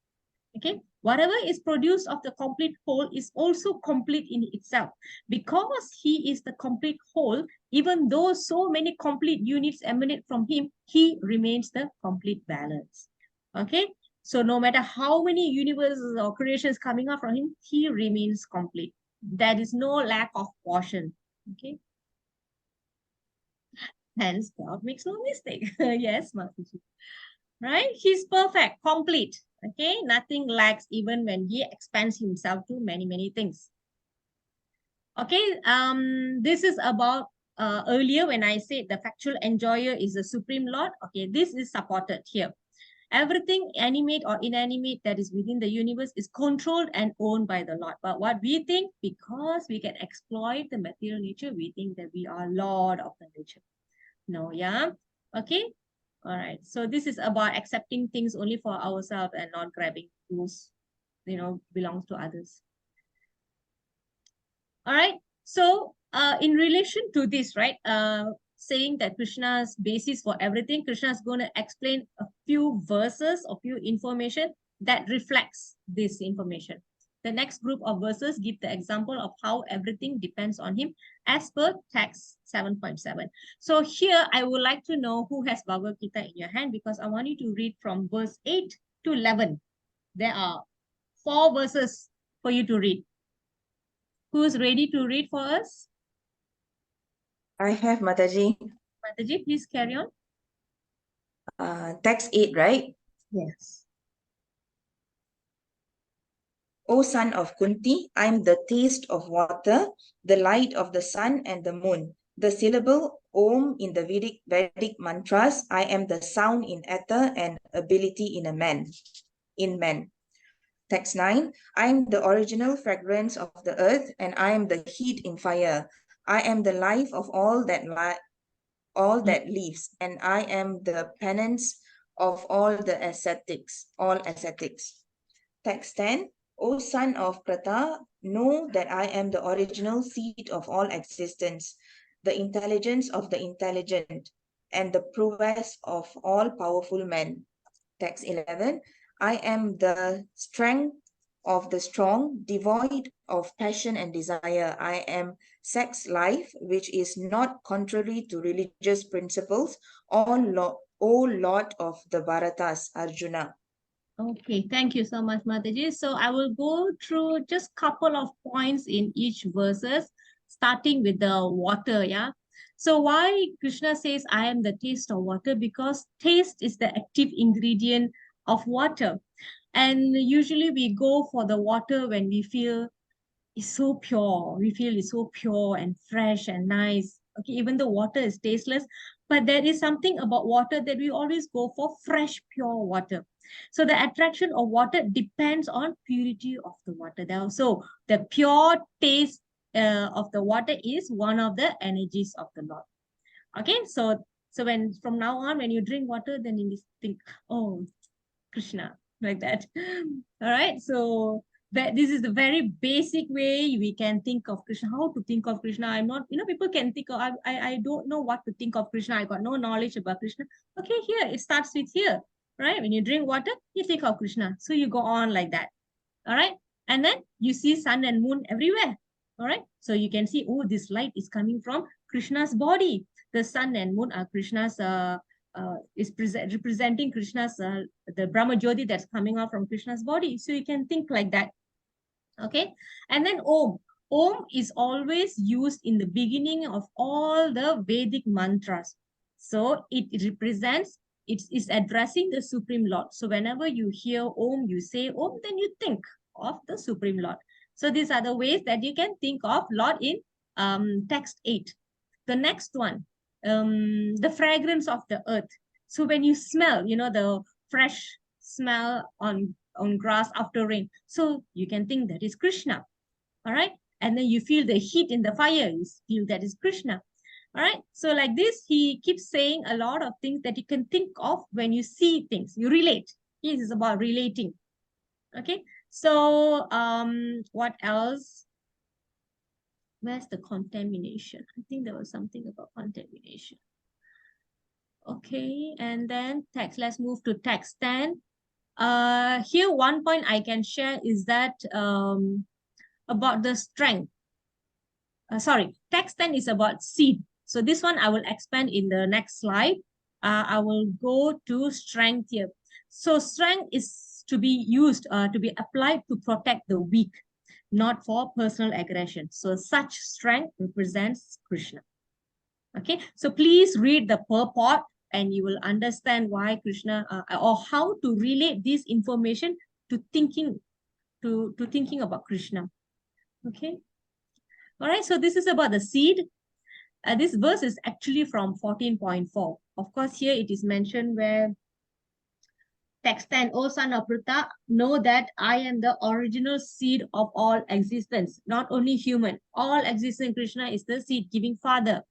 Okay, whatever is produced of the complete whole is also complete in itself. Because he is the complete whole, even though so many complete units emanate from him, he remains the complete balance. Okay, so no matter how many universes or creations coming out from him, he remains complete. There is no lack of portion. Okay. Hence, God makes no mistake. Yes, Mataji. Right? He's perfect, complete. Okay, nothing lacks even when he expands himself to many, many things. Okay, this is about earlier when I said the factual enjoyer is the Supreme Lord. Okay, this is supported here. Everything animate or inanimate that is within the universe is controlled and owned by the Lord. But what we think, because we can exploit the material nature, we think that we are Lord of the nature. No, yeah. Okay. All right. So this is about accepting things only for ourselves and not grabbing those, belongs to others. All right. So in relation to this, right, saying that Krishna's basis for everything, Krishna is going to explain a few verses, a few information that reflects this information. The next group of verses give the example of how everything depends on him as per text 7.7. So here I would like to know who has Bhagavad Gita in your hand, because I want you to read from verse 8 to 11. There are 4 verses for you to read. Who's ready to read for us? I have, Mataji. Mataji, please carry on. Text 8, right? Yes. O son of Kunti, I am the taste of water, the light of the sun and the moon. The syllable Om in the Vedic mantras, I am the sound in ether and ability in man. Text 9, I am the original fragrance of the earth and I am the heat in fire. I am the life of all that lives, and I am the penance of all ascetics. Text 10, O son of Prata, know that I am the original seed of all existence, the intelligence of the intelligent, and the prowess of all powerful men. Text 11, I am the strength of the strong, devoid of passion and desire. I am sex life, which is not contrary to religious principles, O Lord of the Bharatas, Arjuna. Okay, thank you so much, Mataji. So I will go through just couple of points in each verses, starting with the water, yeah. So why Krishna says, I am the taste of water? Because taste is the active ingredient of water. And usually we go for the water when we feel it's so pure. We feel it's so pure and fresh and nice. Okay, even though water is tasteless, but there is something about water that we always go for fresh, pure water. So the attraction of water depends on purity of the water. So the pure taste of the water is one of the energies of the Lord. Okay, so when from now on, when you drink water, then you think, oh, Krishna, like that. All right, so this is the very basic way we can think of Krishna. How to think of Krishna? I'm not, people can think of, I don't know what to think of Krishna. I got no knowledge about Krishna. Okay, here, it starts with here, right? When you drink water, you think of Krishna. So you go on like that, all right? And then you see sun and moon everywhere, all right? So you can see, oh, this light is coming from Krishna's body. The sun and moon are Krishna's, representing Krishna's, the Brahma Jyoti that's coming out from Krishna's body. So you can think like that. Okay. And then Om. Om is always used in the beginning of all the Vedic mantras. So it represents, it's addressing the Supreme Lord. So whenever you hear Om, you say Om, then you think of the Supreme Lord. So these are the ways that you can think of Lord in text 8. The next one, the fragrance of the earth. So when you smell, the fresh smell on grass after rain, so you can think that is Krishna. All right. And then you feel the heat in the fire, you feel that is Krishna. All right. So like this, he keeps saying a lot of things that you can think of when you see things. You relate. This is about relating. Okay. So what else? Where's the contamination? I think there was something about contamination. Okay, and then text. Let's move to text 10. Here, one point I can share is that about the strength. Sorry, text 10 is about seed. So this one I will expand in the next slide. I will go to strength here. So strength is to be used, to be applied to protect the weak, not for personal aggression. So such strength represents Krishna. Okay, so please read the purport and you will understand why Krishna, or how to relate this information to thinking, to thinking about Krishna. Okay. All right, so this is about the seed. This verse is actually from 14.4. Of course, here it is mentioned where text 10, O son of Pruta, know that I am the original seed of all existence, not only human. All existence, Krishna is the seed-giving father.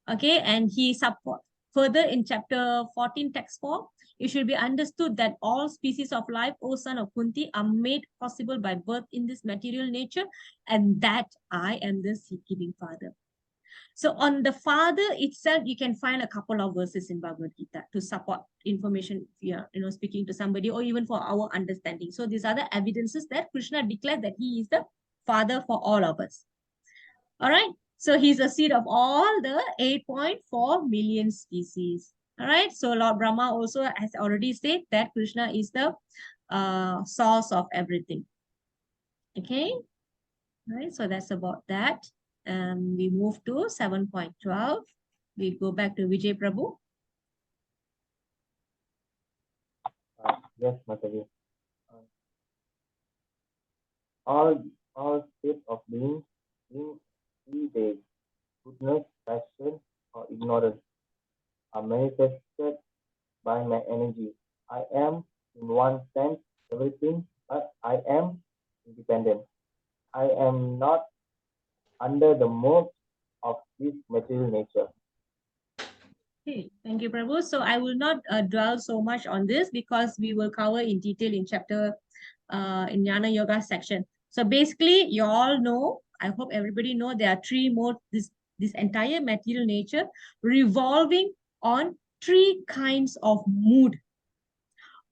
Okay, and he support further in chapter 14, text 4, it should be understood that all species of life, O son of Kunti, are made possible by birth in this material nature, and that I am the seed-giving father. So on the father itself, you can find a couple of verses in Bhagavad Gita to support information, speaking to somebody, or even for our understanding. So these are the evidences that Krishna declared that he is the father for all of us. All right. So he's a seed of all the 8.4 million species. All right. So Lord Brahma also has already said that Krishna is the source of everything. Okay. All right. So that's about that. We move to 7.12. We go back to Vijay Prabhu. Yes, Mataji. All states of being in 3 days, goodness, passion, or ignorance, are manifested by my energy. I am, in one sense, everything, but I am independent. I am not under the modes of this material nature. Okay, thank you, Prabhu. So I will not dwell so much on this because we will cover in detail in chapter in Jnana Yoga section. So basically, you all know, I hope everybody know there are three modes, this entire material nature revolving on three kinds of mood.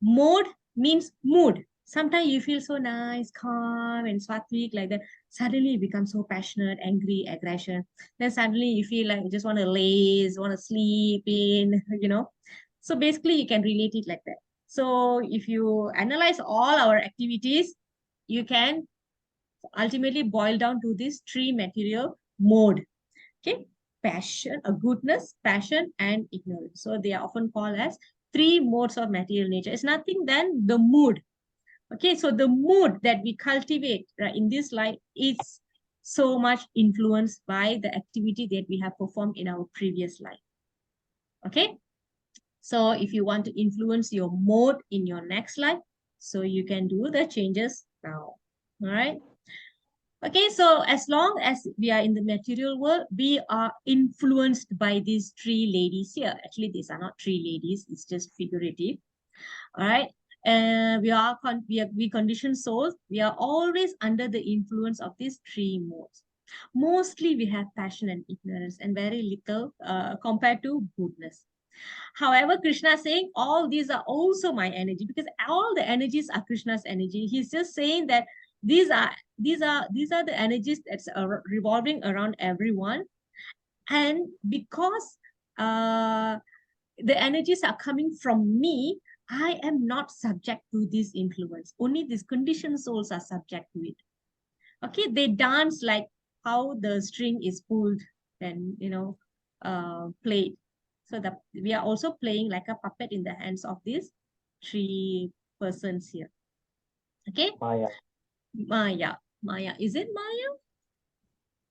Mode means mood. Sometimes you feel so nice, calm, and sattvic like that. Suddenly you become so passionate, angry, aggression. Then suddenly you feel like you just want to laze, want to sleep in, you know. So basically you can relate it like that. So if you analyze all our activities, you can ultimately boil down to these three material mode. Okay, passion, goodness, passion, and ignorance. So they are often called as three modes of material nature. It's nothing than the mood. Okay, so the mood that we cultivate right, in this life is so much influenced by the activity that we have performed in our previous life. Okay, so if you want to influence your mode in your next life, so you can do the changes now. All right. Okay, so as long as we are in the material world, we are influenced by these three ladies here. Actually, these are not three ladies, it's just figurative. All right. We conditioned souls. We are always under the influence of these three modes. Mostly we have passion and ignorance and very little compared to goodness. However, Krishna is saying all these are also my energy because all the energies are Krishna's energy. He's just saying that these are the energies that's revolving around everyone, and because the energies are coming from me, I am not subject to this influence. Only these conditioned souls are subject to it. Okay, they dance like how the string is pulled and played. So that we are also playing like a puppet in the hands of these three persons here. Okay. Maya. Maya. Is it Maya?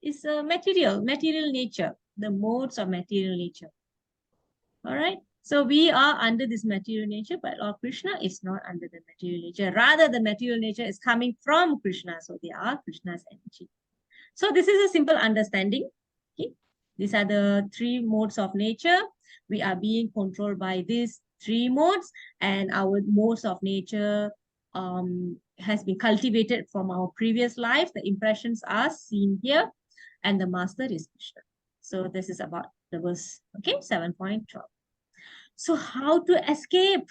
It's a material nature, the modes of material nature. All right. So we are under this material nature, but Lord Krishna is not under the material nature. Rather, the material nature is coming from Krishna. So they are Krishna's energy. So this is a simple understanding. Okay. These are the three modes of nature. We are being controlled by these three modes, and our modes of nature has been cultivated from our previous life. The impressions are seen here, and the master is Krishna. So this is about the verse, okay, 7.12. So how to escape?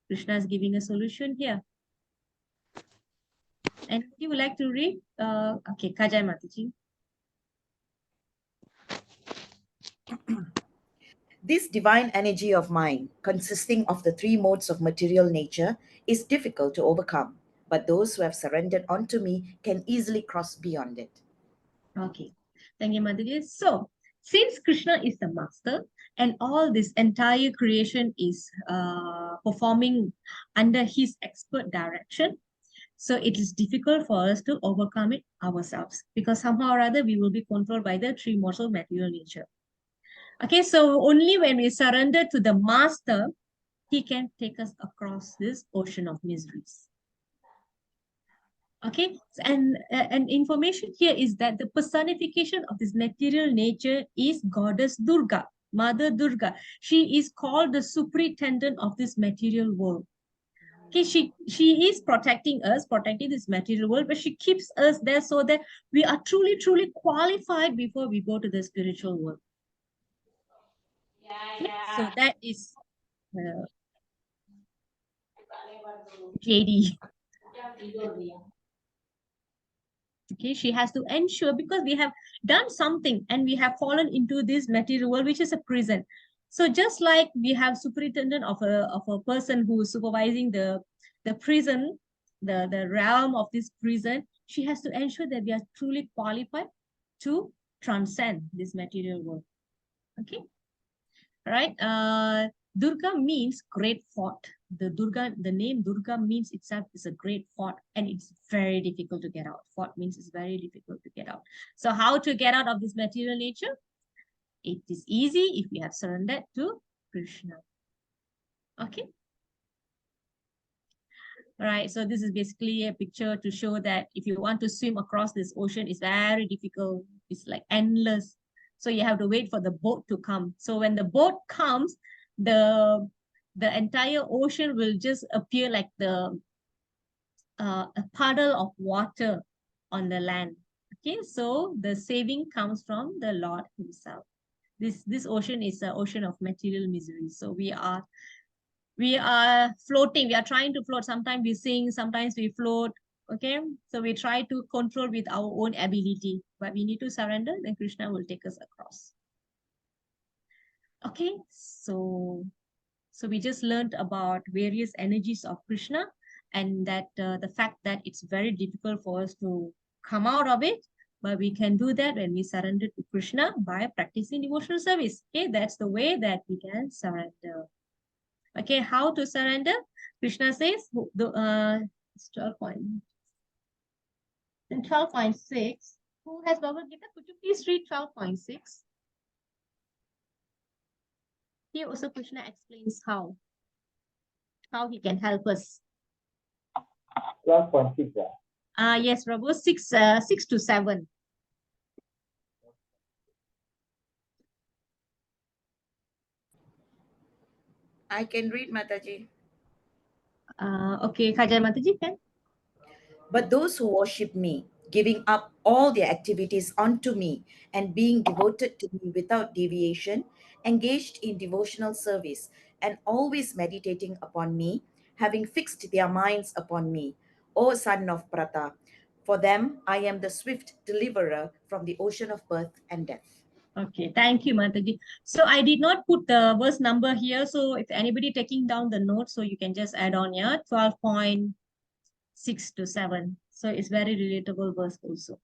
Krishna is giving a solution here. And you would like to read? Okay, Kajai Mataji. This divine energy of mine, consisting of the three modes of material nature, is difficult to overcome, but those who have surrendered unto me can easily cross beyond it. Okay, thank you, Madhuri. So, since Krishna is the master and all this entire creation is performing under his expert direction, so it is difficult for us to overcome it ourselves because somehow or other we will be controlled by the three modes of material nature. Okay, so only when we surrender to the master, he can take us across this ocean of miseries. Okay, and information here is that the personification of this material nature is goddess Durga, Mother Durga. She is called the superintendent of this material world. Okay, she is protecting us, protecting this material world, but she keeps us there so that we are truly qualified before we go to the spiritual world. Okay, so that is JD. Okay, she has to ensure because we have done something and we have fallen into this material world, which is a prison. So just like we have superintendent of a person who is supervising the prison, the realm of this prison, she has to ensure that we are truly qualified to transcend this material world. Okay. All right. Durga means great fort. The name Durga means itself is a great fort, and it's very difficult to get out. Fort means it's very difficult to get out. So how to get out of this material nature? It is easy if we have surrendered to Krishna. Okay. All right. So this is basically a picture to show that if you want to swim across this ocean, it's very difficult. It's like endless. So you have to wait for the boat to come. So when the boat comes, the entire ocean will just appear like a puddle of water on the land. Okay, so the saving comes from the Lord himself. This ocean is an ocean of material misery. So we are floating. We are trying to float. Sometimes we sing, sometimes we float. Okay, so we try to control with our own ability, but we need to surrender. Then Krishna will take us across. Okay, so we just learned about various energies of Krishna, and that the fact that it's very difficult for us to come out of it, but we can do that when we surrender to Krishna by practicing devotional service. Okay, that's the way that we can surrender. Okay, how to surrender? Krishna says, it's 12.6. Who has Bhagavad Gita? Could you please read 12.6? Here also Krishna explains how he can help us. 12.6. Yes, Prabhu, 6 to 7. I can read, Mataji. Okay, Kajal Mataji can. But those who worship me, giving up all their activities unto me and being devoted to me without deviation, engaged in devotional service and always meditating upon me, having fixed their minds upon me, O son of Prata, for them I am the swift deliverer from the ocean of birth and death. Okay, thank you, Mataji. So I did not put the verse number here. So if anybody taking down the notes, so you can just add on, yeah, 12.6 to 7. So it's very relatable verse also.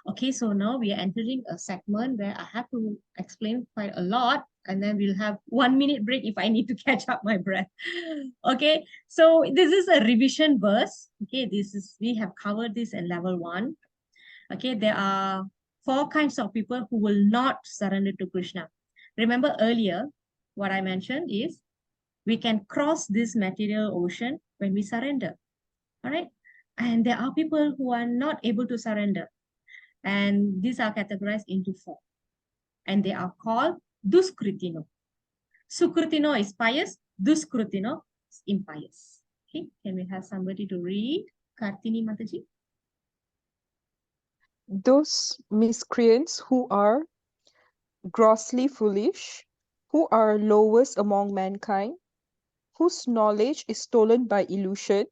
Okay, so now we are entering a segment where I have to explain quite a lot, and then we'll have 1 minute break if I need to catch up my breath. Okay, so this is a revision verse. Okay, we have covered this in level 1. Okay, there are 4 kinds of people who will not surrender to Krishna. Remember earlier, what I mentioned is we can cross this material ocean when we surrender. All right, and there are people who are not able to surrender. And these are categorized into 4. And they are called Duskritino. Sukritino is pious, Duskritino is impious. Okay, can we have somebody to read? Kartini Mataji. Those miscreants who are grossly foolish, who are lowest among mankind, whose knowledge is stolen by illusion,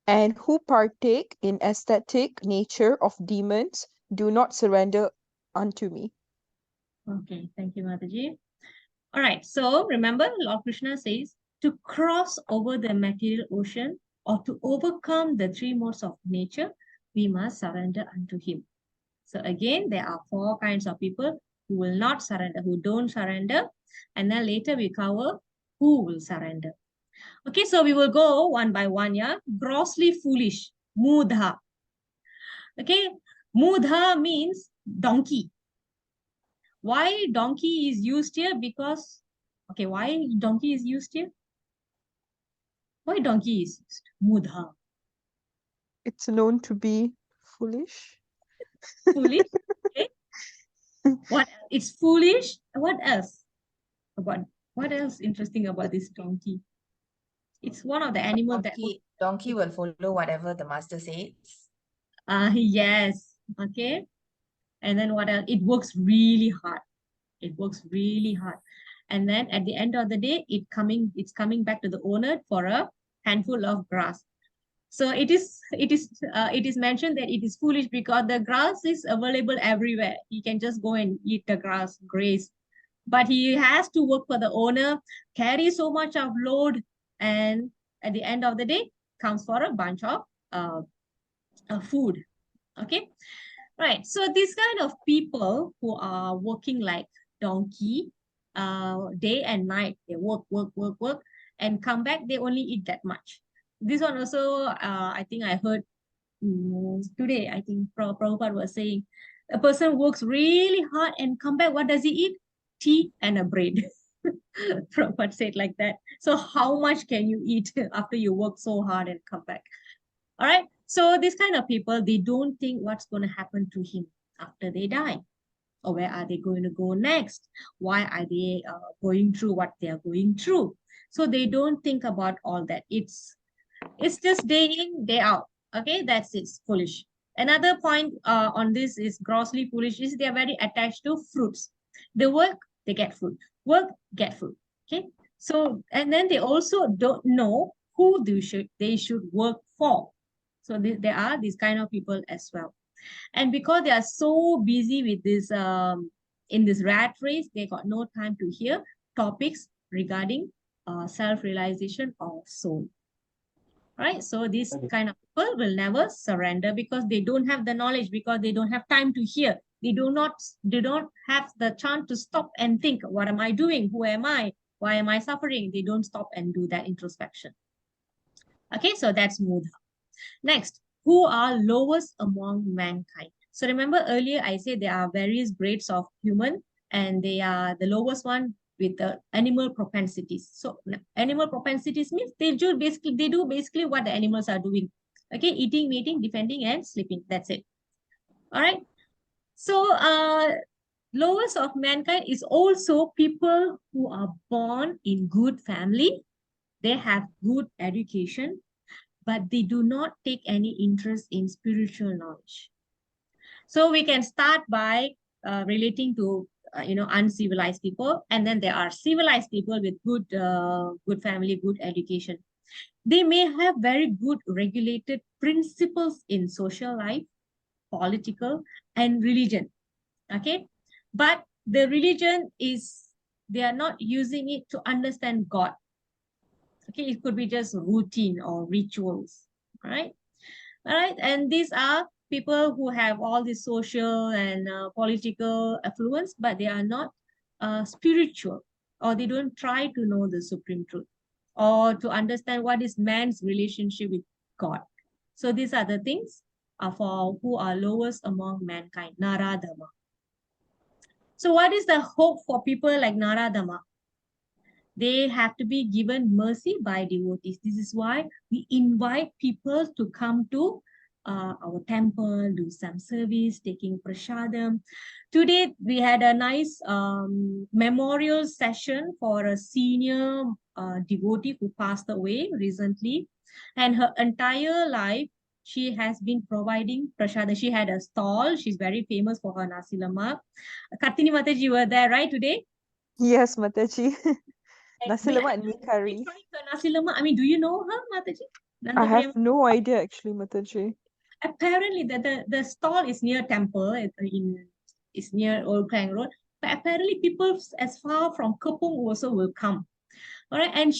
and who partake in aesthetic nature of demons, do not surrender unto me. Okay, thank you, Mataji. All right, so remember, Lord Krishna says to cross over the material ocean or to overcome the 3 modes of nature, we must surrender unto him. So again, there are 4 kinds of people who will not surrender, who don't surrender. And then later we cover who will surrender. Okay, so we will go one by one, yeah? Grossly foolish, mudha. Okay, mudha means donkey. Why donkey is used here? Because, okay, why donkey is used here? Why donkey is used? Mudha. It's known to be foolish. Foolish, okay? What? It's foolish. What else? What else interesting about this donkey? It's one of the animals that... Donkey will follow whatever the master says. Yes. Okay. And then what else? It works really hard. It works really hard. And then at the end of the day, it's coming back to the owner for a handful of grass. So it is mentioned that it is foolish because the grass is available everywhere. He can just go and eat the grass, graze. but he has to work for the owner, carry so much of load, and at the end of the day, comes for a bunch of food. Okay, right. So these kind of people who are working like donkey, day and night, they work, and come back, they only eat that much. This one also, I think I heard today, I think Prabhupada was saying, a person works really hard and come back, what does he eat? Tea and a bread. Prabhupada said like that. So how much can you eat after you work so hard and come back? All right. So this kind of people, they don't think what's going to happen to him after they die, or where are they going to go next? Why are they going through what they are going through? So they don't think about all that. It's just day in, day out. Okay, that's it. Foolish. Another point on this is grossly foolish is they are very attached to fruits. They work, they get food. Work, get food. Okay. So, and then they also don't know who they should work for. So there are these kind of people as well. And because they are so busy with this, in this rat race, they got no time to hear topics regarding self-realization of soul. Right? So these kind of people will never surrender because they don't have the knowledge, because they don't have time to hear. They don't have the chance to stop and think, what am I doing? Who am I? Why am I suffering? They don't stop and do that introspection. Okay, so that's Mudha. Next, who are lowest among mankind? So remember earlier I said there are various grades of human, and they are the lowest one with the animal propensities. So animal propensities means they do basically what the animals are doing. Okay, eating, mating, defending, and sleeping. That's it. All right. So lowest of mankind is also people who are born in good family. They have good education, but they do not take any interest in spiritual knowledge. So we can start by relating to uncivilized people, and then there are civilized people with good family, good education. They may have very good regulated principles in social life, political, and religion. Okay, but the religion is, they are not using it to understand God. Okay, it could be just routine or rituals. All right. All right, and these are people who have all this social and political affluence, but they are not spiritual, or they don't try to know the supreme truth or to understand what is man's relationship with God. So these are the things for who are lowest among mankind, Naradama. So what is the hope for people like Naradama? They have to be given mercy by devotees. This is why we invite people to come to our temple, do some service, taking prasadam. Today, we had a nice memorial session for a senior devotee who passed away recently. And her entire life, she has been providing prasadam. She had a stall. She's very famous for her nasi lemak. Kartini Mataji were there, right, today? Yes, Mataji. Nasi lemak and mee curry. Nasi lemak. I mean, do you know her, Mataji? I have no idea actually, Mataji. Apparently, the stall is near temple. It's near Old Klang Road. But apparently, people as far from Kepung also will come. All right, and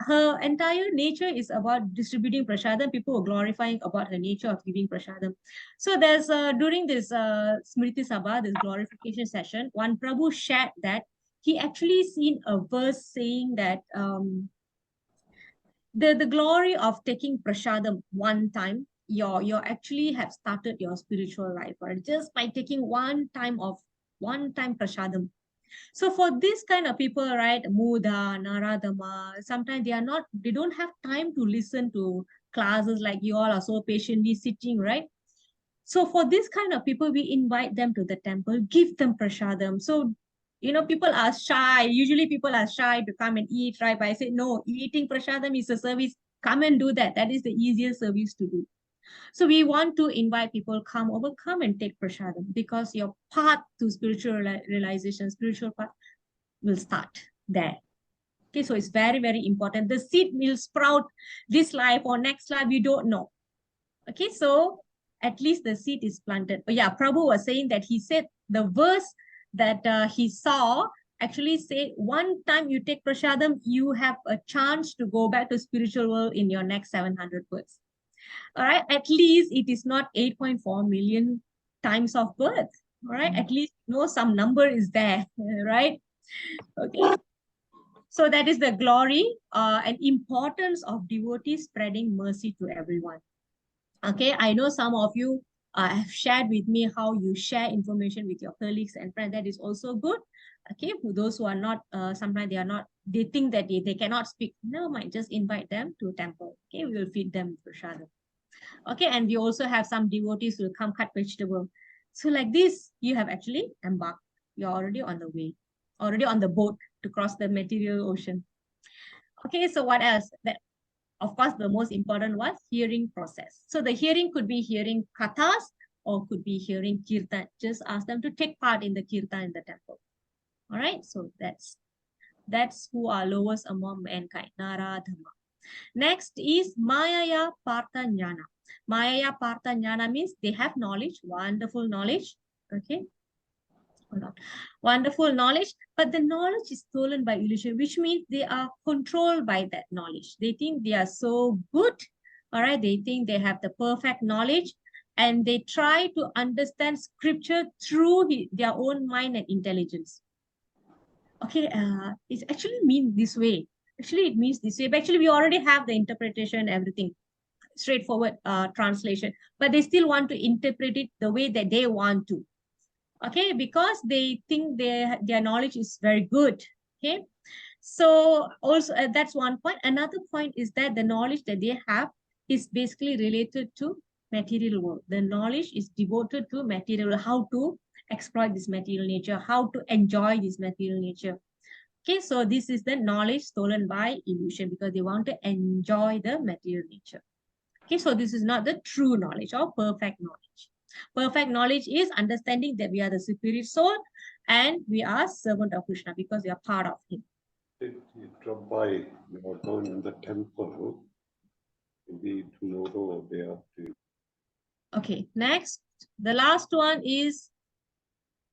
her entire nature is about distributing prasadam. People were glorifying about her nature of giving prasadam. So there's during this Smriti Sabha, this glorification session, one Prabhu shared that he actually seen a verse saying that the glory of taking prasadam one time, you actually have started your spiritual life, or just by taking one time prasadam. So for this kind of people, right, Muda, Naradama, sometimes they don't have time to listen to classes like you all are so patiently sitting, right? So for this kind of people, we invite them to the temple, give them prasadam. So, people are shy. Usually people are shy to come and eat, right? But I said, no, eating prasadam is a service. Come and do that. That is the easiest service to do. So we want to invite people, come and take prasadam, because your path to spiritual realization, spiritual path will start there. Okay, so it's very, very important. The seed will sprout this life or next life, you don't know. Okay, so at least the seed is planted. Oh yeah, Prabhu was saying that he said the verse that he saw actually say one time you take prasadam, you have a chance to go back to spiritual world in your next 700 births. All right, at least it is not 8.4 million times of birth. All right, at least some number is there, right? Okay. So that is the glory and importance of devotees spreading mercy to everyone. Okay, I know some of you have shared with me how you share information with your colleagues and friends. That is also good. Okay, for those who are not, sometimes they think that they cannot speak. No, might just invite them to temple. Okay, we will feed them prasada. Okay, and we also have some devotees who will come cut vegetable. So like this, you have actually embarked. You're already on the way, already on the boat to cross the material ocean. Okay, so what else? That, of course, the most important was hearing process. So the hearing could be hearing kathas or could be hearing kirtan. Just ask them to take part in the kirtan in the temple. All right, so that's who are lowest among mankind, Naradhama. Next is Mayaya Partha Jnana. Mayaya Partha Jnana means they have knowledge, wonderful knowledge. Okay. Hold on. Wonderful knowledge, but the knowledge is stolen by illusion, which means they are controlled by that knowledge. They think they are so good, all right? They think they have the perfect knowledge, and they try to understand scripture through their own mind and intelligence. Okay, it actually means this way. Actually, it means this way, but actually we already have the interpretation, everything, straightforward translation, but they still want to interpret it the way that they want to. Okay, because they think their knowledge is very good. Okay, so also that's one point. Another point is that the knowledge that they have is basically related to material world. The knowledge is devoted to material, how to exploit this material nature, how to enjoy this material nature. Okay, so this is the knowledge stolen by illusion because they want to enjoy the material nature. Okay, so this is not the true knowledge or perfect knowledge. Perfect knowledge is understanding that we are the superior soul and we are servant of Krishna because we are part of him. If you drop by, you are going in the temple, maybe tomorrow or day after. Okay, next, the last one is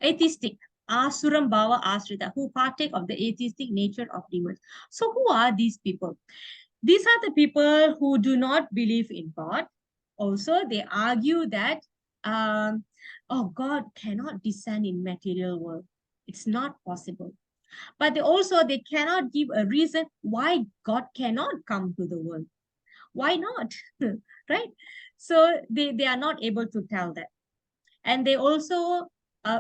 atheistic. Asuram Bhava Asrita, who partake of the atheistic nature of demons. So who are these people? These are the people who do not believe in God. Also, they argue that oh, God cannot descend in material world. It's not possible. But they cannot give a reason why God cannot come to the world. Why not? Right? So they are not able to tell that. And they also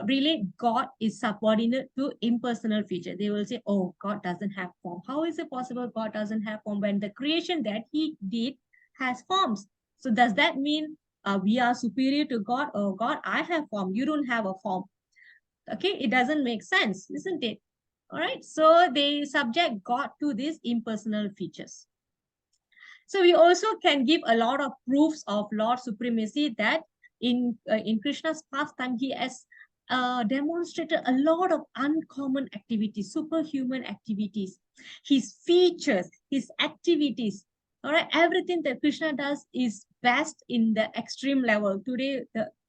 relate God is subordinate to impersonal feature. They will say, oh, God doesn't have form. How is it possible God doesn't have form when the creation that he did has forms? So does that mean we are superior to God? Oh, God, I have form. You don't have a form. Okay, it doesn't make sense, isn't it? All right, so they subject God to these impersonal features. So we also can give a lot of proofs of Lord supremacy that in Krishna's pastime, he has demonstrated a lot of uncommon activities, superhuman activities. His features, his activities, all right, everything that Krishna does is best in the extreme level. Today,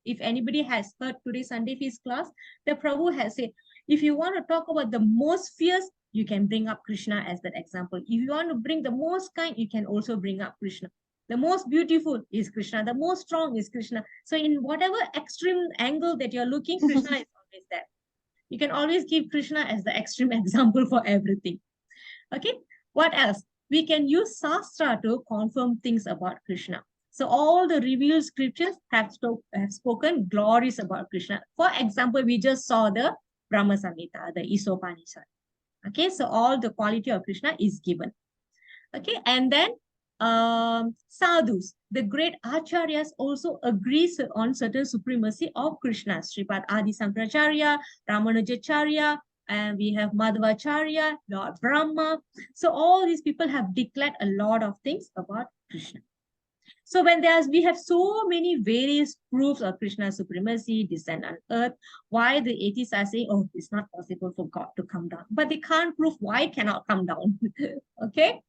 if anybody has heard today's Sunday Feast class, the Prabhu has said, if you want to talk about the most fierce, you can bring up Krishna as that example. If you want to bring the most kind, you can also bring up Krishna. The most beautiful is Krishna. The most strong is Krishna. So in whatever extreme angle that you're looking, Krishna is always there. You can always give Krishna as the extreme example for everything. Okay, what else? We can use Shastra to confirm things about Krishna. So all the revealed scriptures have spoken glories about Krishna. For example, we just saw the Brahma Samhita, the Isopanishad. Okay, so all the quality of Krishna is given. Okay, and then sadhus, the great acharyas also agrees on certain supremacy of Krishna. Sripad Adi Sankaracharya, Ramanujacharya, and we have Madhvacharya, Lord Brahma. So all these people have declared a lot of things about Krishna. So when we have so many various proofs of Krishna's supremacy, descent on earth, why the atheists are saying, oh, it's not possible for God to come down. But they can't prove why it cannot come down. Okay?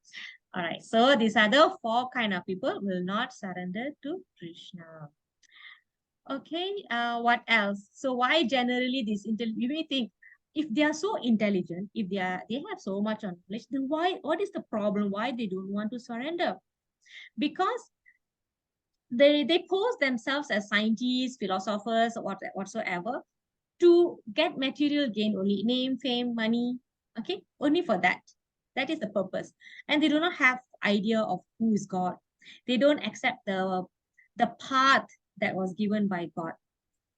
All right. So these are the 4 kind of people will not surrender to Krishna. Okay. What else? So why generally this you may think, if they are so intelligent, if they have so much knowledge, then what is the problem? Why they don't want to surrender? Because they pose themselves as scientists, philosophers, or whatsoever, to get material gain only, name, fame, money, okay, only for that. That is the purpose. And they do not have idea of who is God. They don't accept the path that was given by God.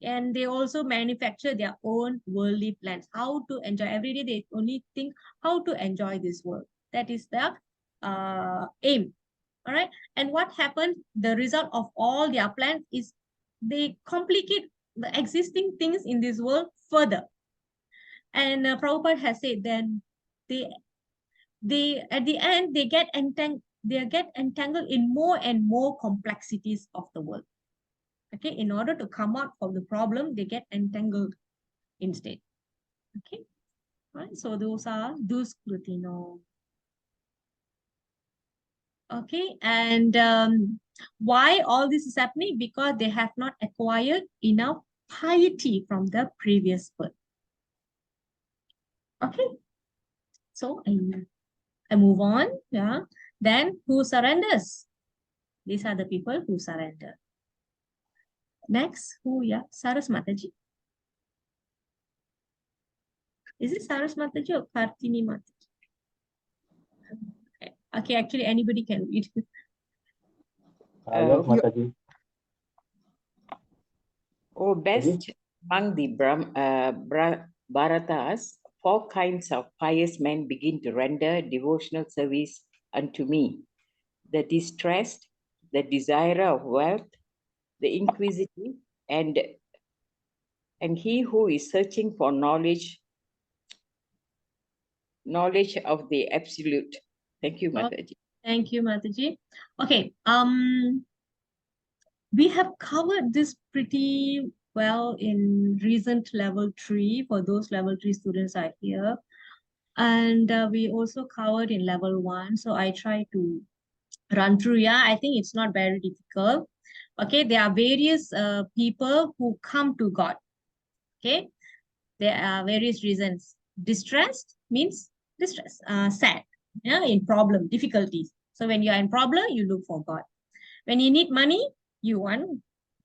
And they also manufacture their own worldly plans, how to enjoy. Every day they only think how to enjoy this world. That is the aim. All right. And what happened, the result of all their plans is they complicate the existing things in this world further. And Prabhupada has said then they at the end they get entangled in more and more complexities of the world. Okay, in order to come out of the problem, they get entangled instead. Okay, right. So those are duskritino. Okay, and why all this is happening? Because they have not acquired enough piety from the previous birth. Okay, so I move on. Yeah, then who surrenders? These are the people who surrender. Next, who? Yeah, Saras Mataji. Is it Saras Mataji or Kartini Mataji? Okay, actually anybody can read. Yes, Mataji. Oh, best among the Bharatas, 4 kinds of pious men begin to render devotional service unto me: the distressed, the desirer of wealth, the inquisitive, and he who is searching for knowledge of the absolute. Thank you, Mataji. Thank you, Mataji. Okay, we have covered this pretty well in recent level 3 for those level 3 students are here. And we also covered in level 1. So I try to run through. Yeah, I think it's not very difficult. Okay, there are various people who come to God. Okay, there are various reasons. Distressed means distress, sad, yeah, in problem, difficulties. So when you are in problem, you look for God. When you need money, you want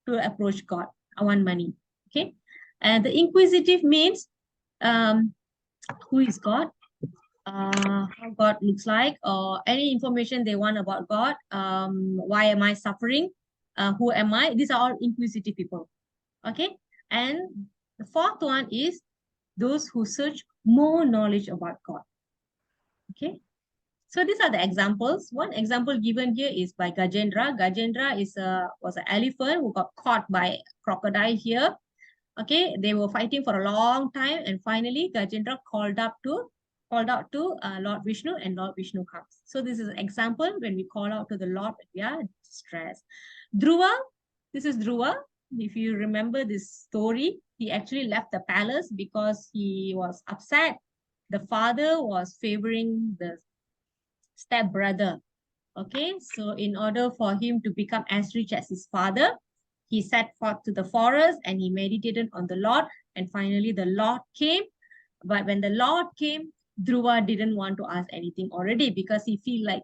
to approach God. I want money. Okay, and the inquisitive means who is God? How God looks like, or any information they want about God. Why am I suffering? Who am I? These are all inquisitive people. Okay, and the fourth one is those who search more knowledge about God. Okay, so these are the examples. One example given here is by Gajendra. Gajendra was an elephant who got caught by crocodile here. Okay, they were fighting for a long time, and finally Gajendra called out to Lord Vishnu, and Lord Vishnu comes. So this is an example when we call out to the Lord when we are distressed. Dhruva, this is Dhruva. If you remember this story, he actually left the palace because he was upset. The father was favoring the stepbrother. Okay, so in order for him to become as rich as his father, he set forth to the forest and he meditated on the Lord. And finally, the Lord came. But when the Lord came, Dhruva didn't want to ask anything already because he feel like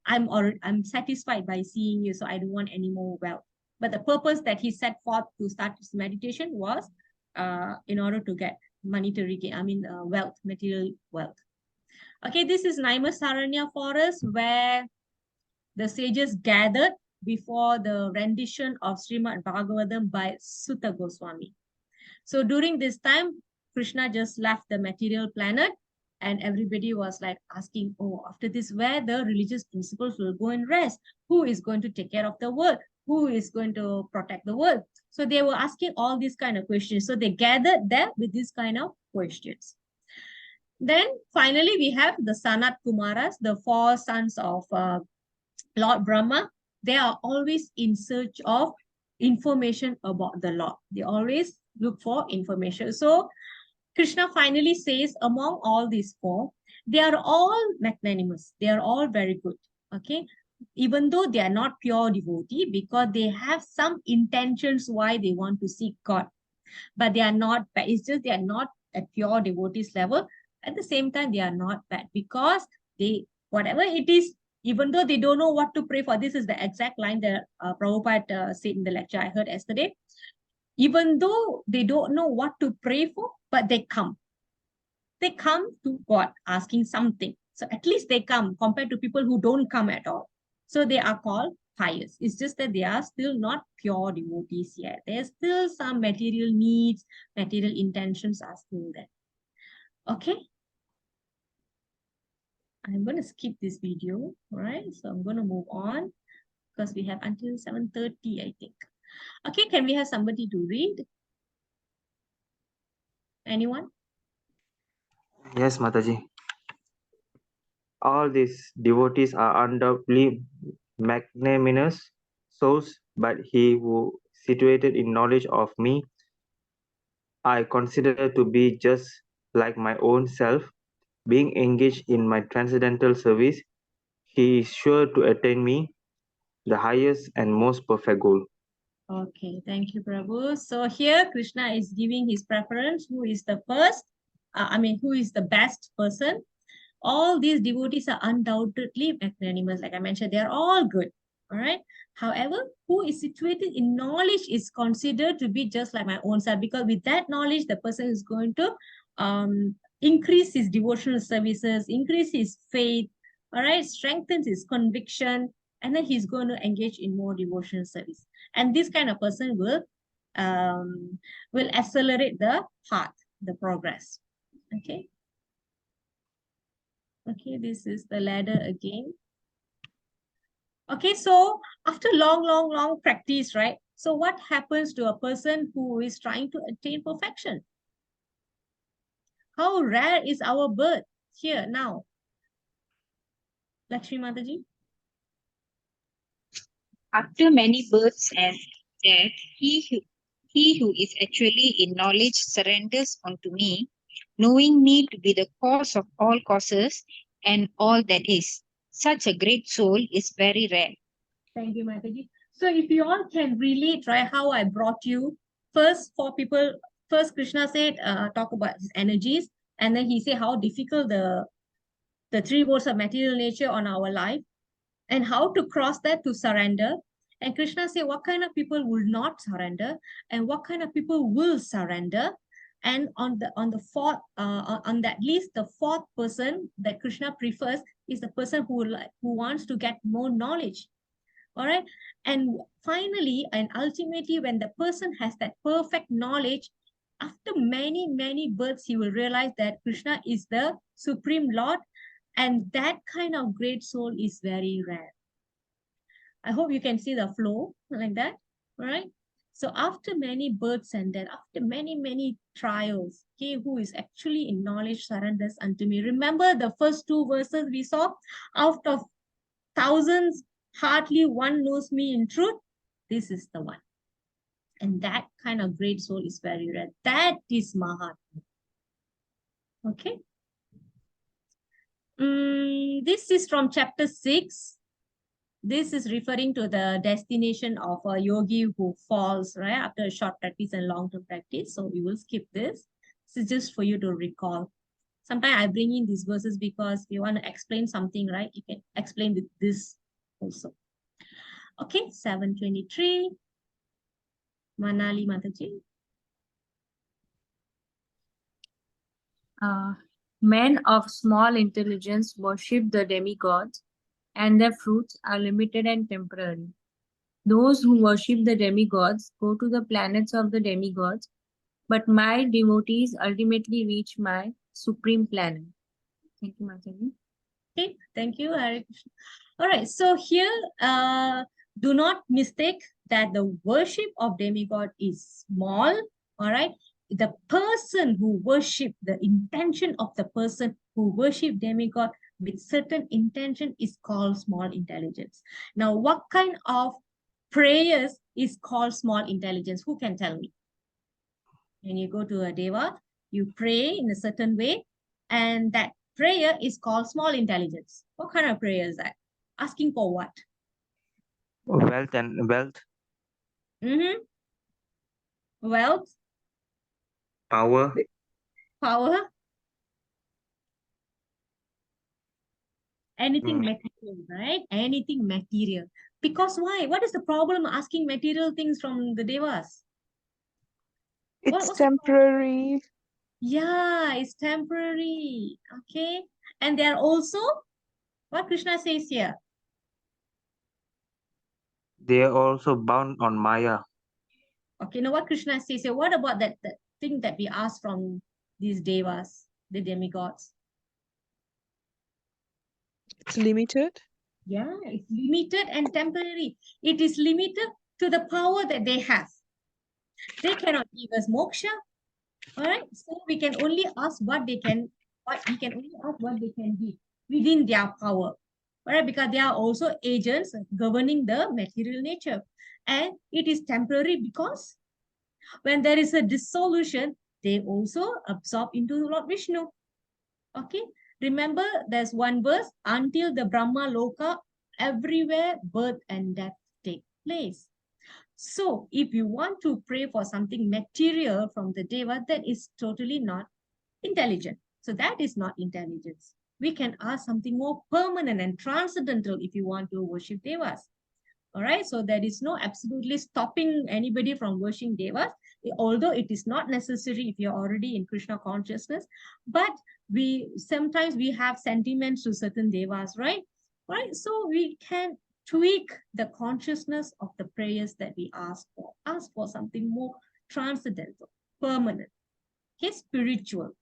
I'm satisfied by seeing you, so I don't want any more wealth. But the purpose that he set forth to start his meditation was in order to get monetary gain, wealth, material wealth. Okay, this is Naimasaranya forest where the sages gathered before the rendition of Srimad Bhagavatam by Sutta Goswami. So during this time, Krishna just left the material planet and everybody was like asking, oh, after this, where the religious principles will go and rest? Who is going to take care of the world? Who is going to protect the world? So they were asking all these kind of questions. So they gathered there with these kind of questions. Then finally, we have the Sanat Kumaras, the 4 sons of Lord Brahma. They are always in search of information about the Lord. They always look for information. So Krishna finally says, among all these 4, they are all magnanimous. They are all very good. Okay, even though they are not pure devotee, because they have some intentions why they want to seek God, but they are not. It's just they are not at pure devotees level. At the same time, they are not bad because they, whatever it is, even though they don't know what to pray for, this is the exact line that Prabhupada said in the lecture I heard yesterday. Even though they don't know what to pray for, but they come. They come to God asking something. So at least they come compared to people who don't come at all. So they are called pious. It's just that they are still not pure devotees yet. There's still some material needs, material intentions are still there. Okay. I'm going to skip this video, all right? So I'm going to move on because we have until 7:30, I think. Okay, can we have somebody to read? Anyone? Yes, Mataji. All these devotees are undoubtedly magnanimous souls, but he who situated in knowledge of me, I consider to be just like my own self, being engaged in my transcendental service, he is sure to attain me, the highest and most perfect goal. Okay, thank you, Prabhu. So here Krishna is giving his preference, who is the first, who is the best person. All these devotees are undoubtedly magnanimous. Like I mentioned, they are all good. All right. However, who is situated in knowledge is considered to be just like my own self, because with that knowledge, the person is going to increase his devotional services, increase his faith, all right, strengthens his conviction, and then he's going to engage in more devotional service. And this kind of person will accelerate the path, the progress. Okay. Okay, this is the ladder again. Okay, so after long practice, right? So what happens to a person who is trying to attain perfection? How rare is our birth here now? Lakshmi Mataji? After many births and death, he who is actually in knowledge surrenders unto me, knowing me to be the cause of all causes and all that is. Such a great soul is very rare. Thank you, Mataji. So if you all can relate, right, how I brought you, first Krishna said, talk about his energies, and then he said how difficult the three modes of material nature on our life, and how to cross that to surrender. And Krishna said what kind of people will not surrender, and what kind of people will surrender. And on fourth, on that list, the fourth person that Krishna prefers is the person who wants to get more knowledge. All right. And finally, and ultimately, when the person has that perfect knowledge, after many births, he will realize that Krishna is the Supreme Lord. And that kind of great soul is very rare. I hope you can see the flow like that. All right. So after many births and death, after many trials, okay, who is actually in knowledge surrenders unto me. Remember the first two verses we saw? Out of thousands, hardly one knows me in truth. This is the one. And that kind of great soul is very rare. That is Mahatma. Okay. This is from chapter 6. This is referring to the destination of a yogi who falls, right, after a short practice and long-term practice. So we will skip this. This is just for you to recall. Sometimes I bring in these verses because if you want to explain something, right, you can explain with this also. Okay, 723. Manali Mataji. Men of small intelligence worship the demigods, and their fruits are limited and temporary. Those who worship the demigods go to the planets of the demigods, but my devotees ultimately reach my supreme planet. Thank you, Mataji. Okay, thank you, Hare Krishna. All right, so here, do not mistake that the worship of demigod is small. All right, the person who worship, the intention of the person who worship demigod with certain intention is called small intelligence. Now, what kind of prayers is called small intelligence? Who can tell me? When you go to a deva, you pray in a certain way, and that prayer is called small intelligence. What kind of prayer is that? Asking for what? Wealth and wealth, Wealth, power, power? Anything Mm. material, right? Anything material. Because why? What is the problem asking material things from the devas? It's What's the problem? temporary. Yeah, it's temporary. Okay. And they are also, what Krishna says here? They are also bound on Maya. Okay, now what Krishna says here, what about that thing that we ask from these devas, the demigods? It's limited. Yeah, it's limited and temporary. It is limited to the power that they have. They cannot give us moksha. All right. So we can only ask what they can, we can only ask what they can give within their power. All right, because they are also agents governing the material nature. And it is temporary because when there is a dissolution, they also absorb into Lord Vishnu. Okay. Remember, there's one verse, until the Brahma Loka, everywhere birth and death take place. So if you want to pray for something material from the Deva, that is totally not intelligent. So that is not intelligence. We can ask something more permanent and transcendental if you want to worship Devas. All right, so there is no absolutely stopping anybody from worshiping Devas, although it is not necessary if you're already in Krishna consciousness, but sometimes we have sentiments to certain Devas, right? Right, so we can tweak the consciousness of the prayers that we ask for something more transcendental, permanent, okay, spiritual.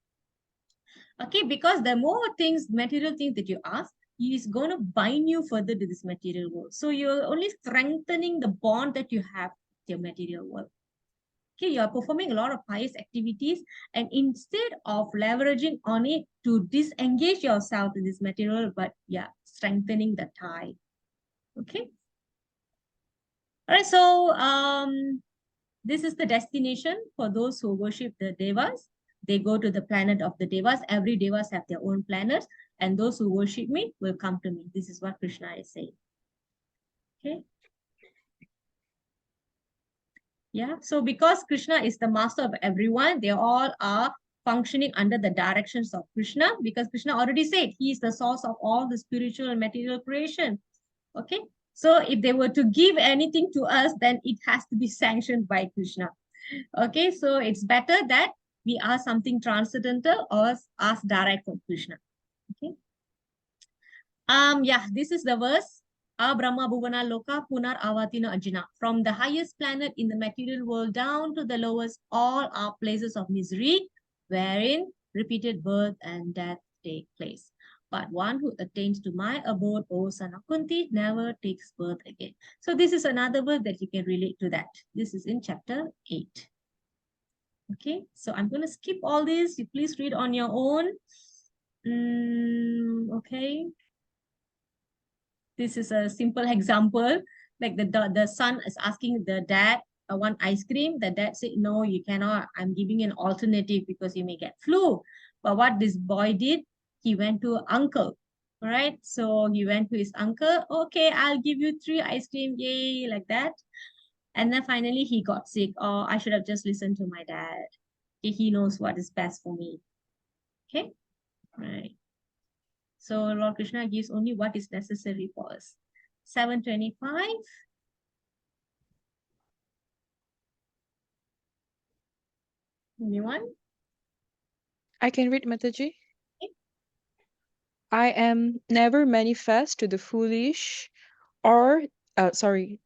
Okay, because the more things, material things that you ask, he is going to bind you further to this material world. So you're only strengthening the bond that you have with your material world. Okay, you are performing a lot of pious activities, and instead of leveraging on it to disengage yourself in this material, but yeah, strengthening the tie. Okay. All right, so this is the destination for those who worship the devas. They go to the planet of the devas. Every devas have their own planets, and those who worship me will come to me. This is what Krishna is saying. Okay. Yeah. So because Krishna is the master of everyone, they all are functioning under the directions of Krishna, because Krishna already said he is the source of all the spiritual and material creation. Okay. So if they were to give anything to us, then it has to be sanctioned by Krishna. Okay, so it's better that we ask something transcendental or ask direct from Krishna. Okay. Yeah, this is the verse. Brahma Bhuvana Loka Punar Avatina Ajna. From the highest planet in the material world down to the lowest, all are places of misery, wherein repeated birth and death take place. But one who attains to my abode, O son of Kunti, never takes birth again. So this is another verse that you can relate to that. This is in chapter 8. Okay, so I'm going to skip all this. You please read on your own. Okay. This is a simple example. Like the son is asking the dad, I want ice cream. The dad said, no, you cannot. I'm giving an alternative because you may get flu. But what this boy did, he went to uncle. All right. So he went to his uncle. Okay, I'll give you 3 ice cream. Yay, like that. And then finally he got sick. Oh, I should have just listened to my dad. He knows what is best for me. Okay. Right. So Lord Krishna gives only what is necessary for us. 725. Anyone? I can read, Mataji. Okay. I am never manifest to the foolish to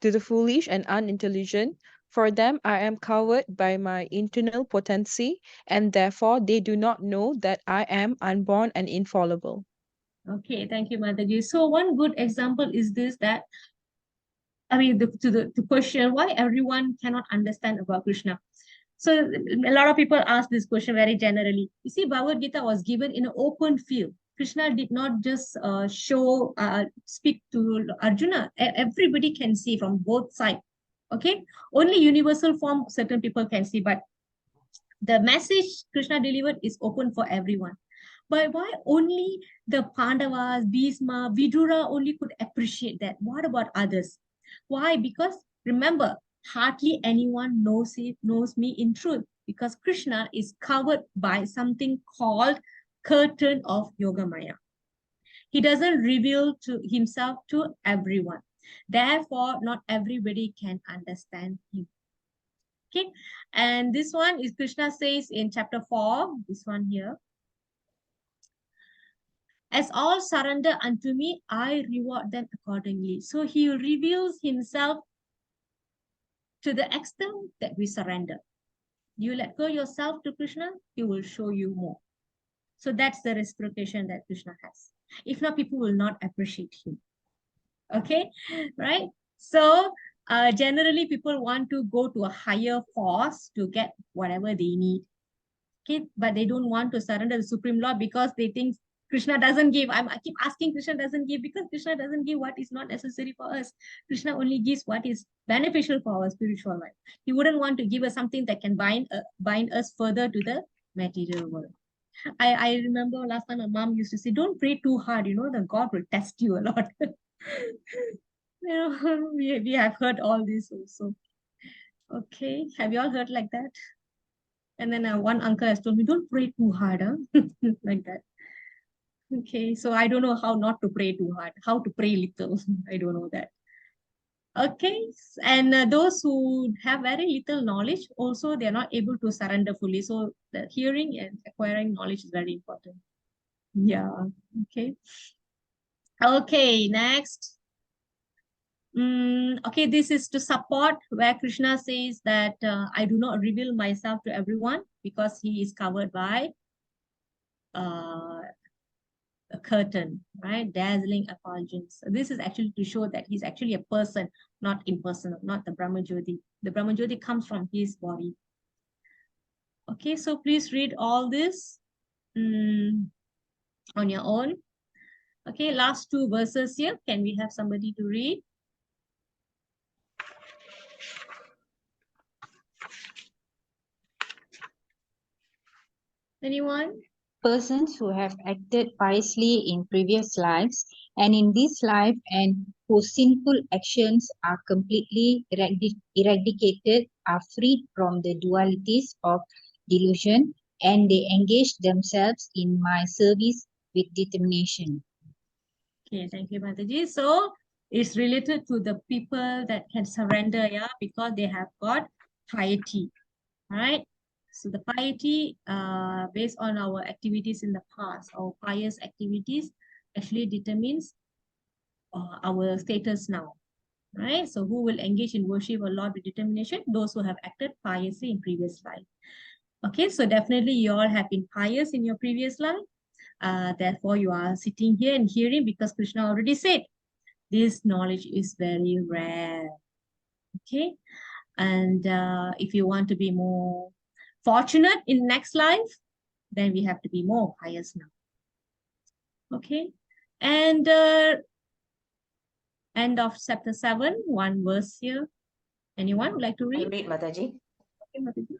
the foolish and unintelligent. For them, I am covered by my internal potency, and therefore they do not know that I am unborn and infallible. Okay, thank you, Mataji. So one good example is this, that, I mean, the question why everyone cannot understand about Krishna. So a lot of people ask this question very generally. You see, Bhagavad Gita was given in an open field. Krishna did not just speak to Arjuna. Everybody can see from both sides. Okay, only universal form certain people can see, but the message Krishna delivered is open for everyone. But why only the Pandavas, Bhisma, Vidura only could appreciate that? What about others? Why? Because remember, hardly anyone knows me in truth. because Krishna is covered by something called curtain of Yoga Maya. He doesn't reveal to himself to everyone. Therefore, not everybody can understand him. Okay, and this one is Krishna says in chapter 4, this one here. As all surrender unto me, I reward them accordingly. So he reveals himself to the extent that we surrender. You let go yourself to Krishna, he will show you more. So that's the reciprocation that Krishna has. If not, people will not appreciate him. Okay, right? So generally people want to go to a higher force to get whatever they need. Okay, but they don't want to surrender the Supreme Lord because they think Krishna doesn't give. I keep asking, Krishna doesn't give because Krishna doesn't give what is not necessary for us. Krishna only gives what is beneficial for our spiritual life. He wouldn't want to give us something that can bind us further to the material world. I remember last time my mom used to say, don't pray too hard, the God will test you a lot. We have heard all this also. Okay, have you all heard like that? And then one uncle has told me, don't pray too hard, huh? Like that. Okay, so I don't know how not to pray too hard, how to pray little. I don't know that. Okay, and those who have very little knowledge, also they are not able to surrender fully. So the hearing and acquiring knowledge is very important. Yeah, okay. Okay, next. Okay, this is to support where Krishna says that I do not reveal myself to everyone because he is covered by a curtain, right? Dazzling effulgence. So this is actually to show that he's actually a person, not impersonal, not the Brahma Jyoti. The Brahma Jyoti comes from his body. Okay, so please read all this on your own. Okay, last two verses here. Can we have somebody to read? Anyone? Persons who have acted piously in previous lives and in this life and whose sinful actions are completely eradicated are freed from the dualities of delusion and they engage themselves in my service with determination. Okay, thank you, Mataji. So it's related to the people that can surrender, yeah, because they have got piety, right? So the piety, based on our activities in the past, our pious activities actually determines our status now, right? So who will engage in worship a Lord with determination? Those who have acted piously in previous life. Okay, so definitely you all have been pious in your previous life. Therefore, you are sitting here and hearing because Krishna already said, this knowledge is very rare. Okay, and if you want to be more fortunate in next life, then we have to be more pious now. Okay, and end of chapter 7, one verse here. Anyone would like to read? I read, Mataji. Okay, Mataji.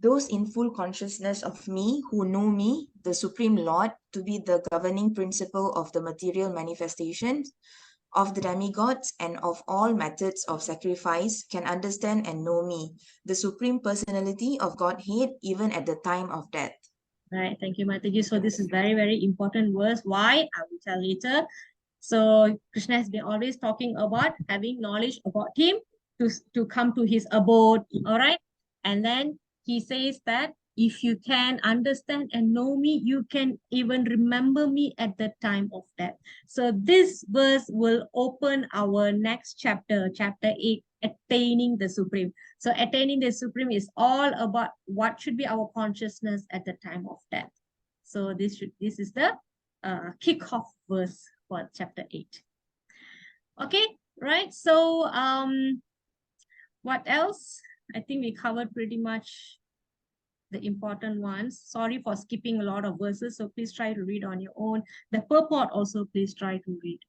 Those in full consciousness of me who know me, the Supreme Lord, to be the governing principle of the material manifestations, of the demigods, and of all methods of sacrifice, can understand and know me, the Supreme Personality of Godhead, even at the time of death. Right, thank you, Mataji. So this is very, very important verse. Why? I will tell later. So Krishna has been always talking about having knowledge about him to come to his abode, all right? And then he says that if you can understand and know me, you can even remember me at the time of death. So this verse will open our next chapter, chapter 8, attaining the Supreme. So attaining the Supreme is all about what should be our consciousness at the time of death. So this is the kickoff verse for chapter 8. Okay, right? So what else? I think we covered pretty much the important ones. Sorry for skipping a lot of verses, so please try to read on your own. The purport also, please try to read.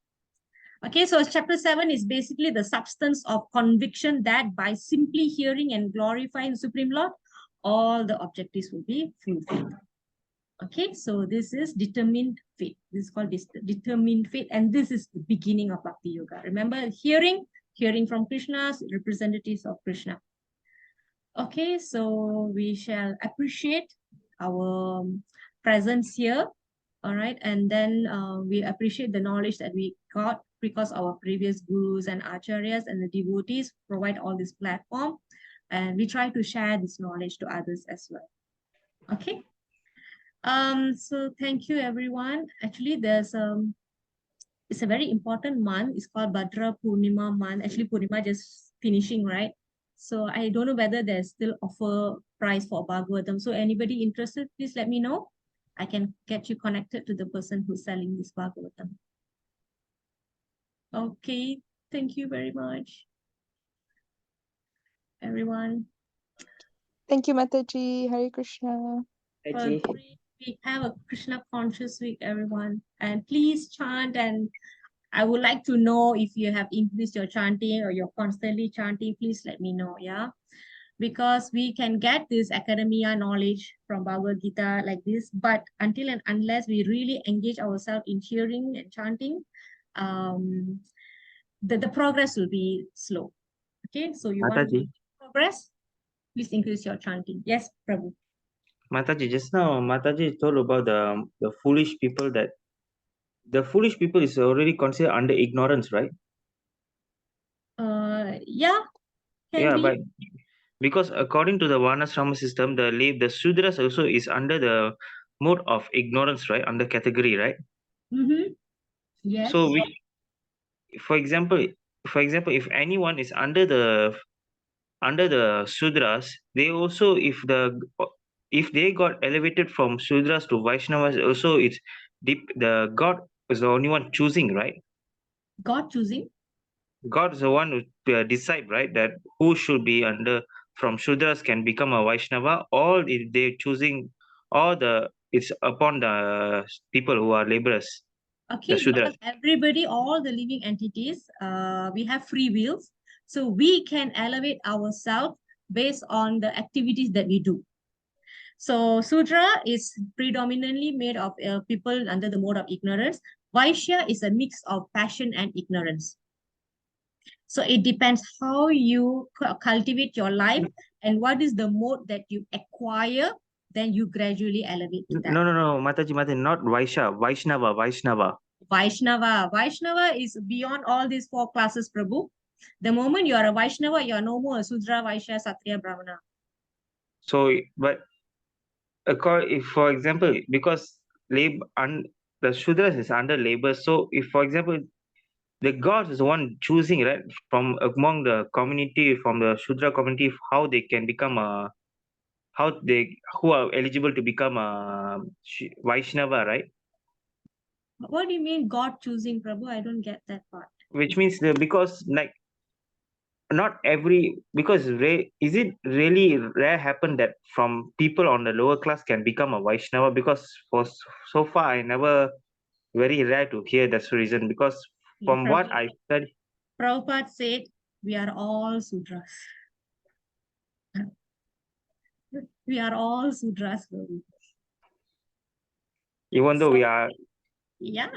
Okay, so chapter 7 is basically the substance of conviction that by simply hearing and glorifying the Supreme Lord, all the objectives will be fulfilled. Okay, so this is determined faith. This is called determined faith, and this is the beginning of Bhakti Yoga. Remember, hearing from Krishna, representatives of Krishna. Okay, so we shall appreciate our presence here. All right, and then we appreciate the knowledge that we got because our previous gurus and acharyas and the devotees provide all this platform, and we try to share this knowledge to others as well. Okay. So thank you everyone. Actually, there's it's a very important month. It's called Bhadra Purnima month. Actually, Purnima just finishing, right? So I don't know whether there's still offer price for Bhagavatam. So anybody interested, please let me know. I can get you connected to the person who's selling this Bhagavatam. Okay, thank you very much, everyone. Thank you, Mataji. Hare Krishna. For a great week. Have a Krishna conscious week, everyone. And please chant, and I would like to know if you have increased your chanting or you're constantly chanting, please let me know, yeah? Because we can get this academia knowledge from Bhagavad Gita like this, but until and unless we really engage ourselves in hearing and chanting, the progress will be slow. Okay, so you want Mataji, progress, please increase your chanting. Yes, Prabhu. Mataji, just now Mataji told about the foolish people, that the foolish people is already considered under ignorance, right? Yeah, can Yeah, be. but because according to the Varnasrama system, the Sudras also is under the mode of ignorance, right? Under category, right? Mm-hmm. Yes. So we, for example, if anyone is under the Sudras, they also, if they got elevated from Sudras to Vaishnavas, also it's deep, the God is the only one choosing, right? God choosing? God is the one who decide, right, that who should be under from Shudras can become a Vaishnava, or if they choosing, or it's upon the people who are laborers, the Okay, Shudras. because everybody, all the living entities, we have free wills. So we can elevate ourselves based on the activities that we do. So Sudra is predominantly made of people under the mode of ignorance. Vaishya is a mix of passion and ignorance. So it depends how you cultivate your life and what is the mode that you acquire, then you gradually elevate to that. No, Mataji, not Vaishya, Vaishnava. Vaishnava is beyond all these four classes, Prabhu. The moment you are a Vaishnava, you are no more a Sudra, Vaishya, Satriya, Brahmana. So, but if, for example, because the Shudras is under labor, so if, for example, the God is the one choosing, right, from among the community, from the Shudra community, how they can become who are eligible to become a Vaishnava, right? What do you mean God choosing, Prabhu? I don't get that part. Which means because like not every, because is it really rare happen that from people on the lower class can become a Vaishnava? Because for so far I never, very rare to hear. That's the reason, because from what I studied, Prabhupada said, we are all Sudras. We are all Sudras, Prabhu. even though we are, yeah,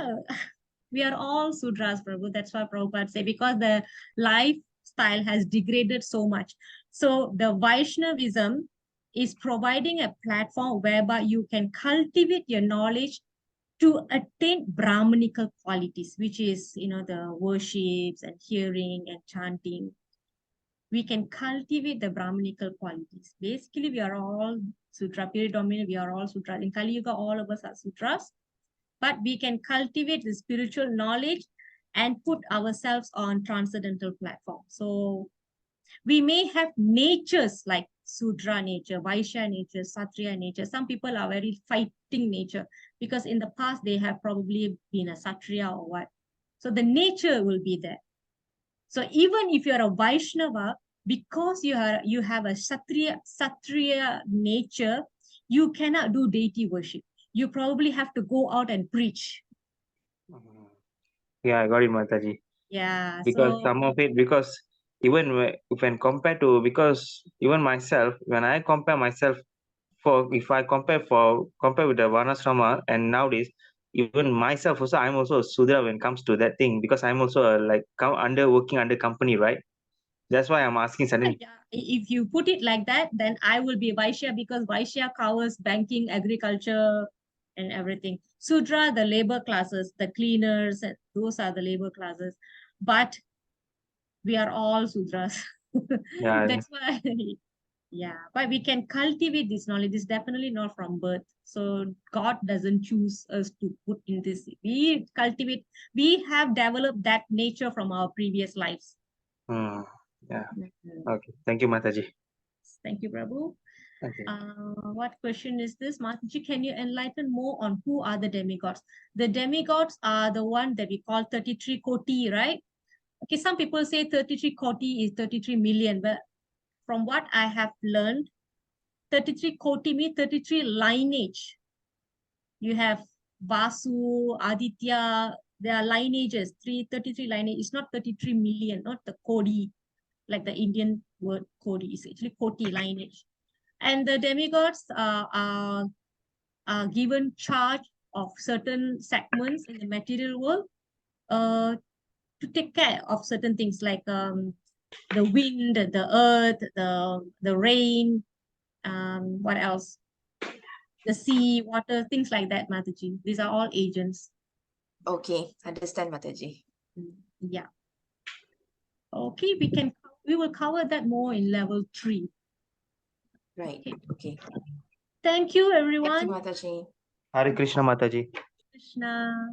we are all Sudras, Prabhu. That's why Prabhupada say, because the lifestyle has degraded so much. So the Vaishnavism is providing a platform whereby you can cultivate your knowledge to attain Brahmanical qualities, which is, the worships and hearing and chanting. We can cultivate the Brahmanical qualities. Basically, we are all Sutra, predominantly, we are all Sutras. In Kali Yuga, all of us are Sutras. But we can cultivate the spiritual knowledge and put ourselves on transcendental platform. So we may have natures like Sudra nature, Vaishya nature, Satriya nature. Some people are very fighting nature because in the past they have probably been a Satriya or what. So the nature will be there. So even if you're a Vaishnava, because you have a Satriya nature, you cannot do deity worship. You probably have to go out and preach. yeah, I got it, Mataji. Yeah. Because So some of it, because even when compared to, because even myself, when I compare myself, if I compare with the Varnasrama, and nowadays, even myself also, I'm also a Sudra when it comes to that thing, because I'm also working under company, right? That's why I'm asking suddenly. Yeah, if you put it like that, then I will be Vaishya because Vaishya covers banking, agriculture, and everything. Sudra, the labor classes, the cleaners, and those are the labor classes. But we are all Sudras. Yeah. That's why, yeah. But we can cultivate this knowledge. It's definitely not from birth. So God doesn't choose us to put in this. We cultivate, we have developed that nature from our previous lives. Yeah. Mhm. Okay. Thank you, Mataji. Thank you, Prabhu. Okay. What question is this? Mataji, can you enlighten more on who are the demigods? The demigods are the one that we call 33 koti, right? Okay, some people say 33 koti is 33 million, but from what I have learned, 33 koti means 33 lineage. You have Vasu, Aditya, there are lineages, 33 lineage. It's not 33 million, not the kodi, like the Indian word kodi. It's actually koti lineage. And the demigods are given charge of certain segments in the material world to take care of certain things like the wind, the earth, the rain, what else? The sea, water, things like that, Mataji. These are all agents. Okay, understand, Mataji. Yeah. Okay, we will cover that more in level 3. Right. Okay. Thank you, Thank everyone. you, Mataji. Hare Krishna, Mataji. Krishna.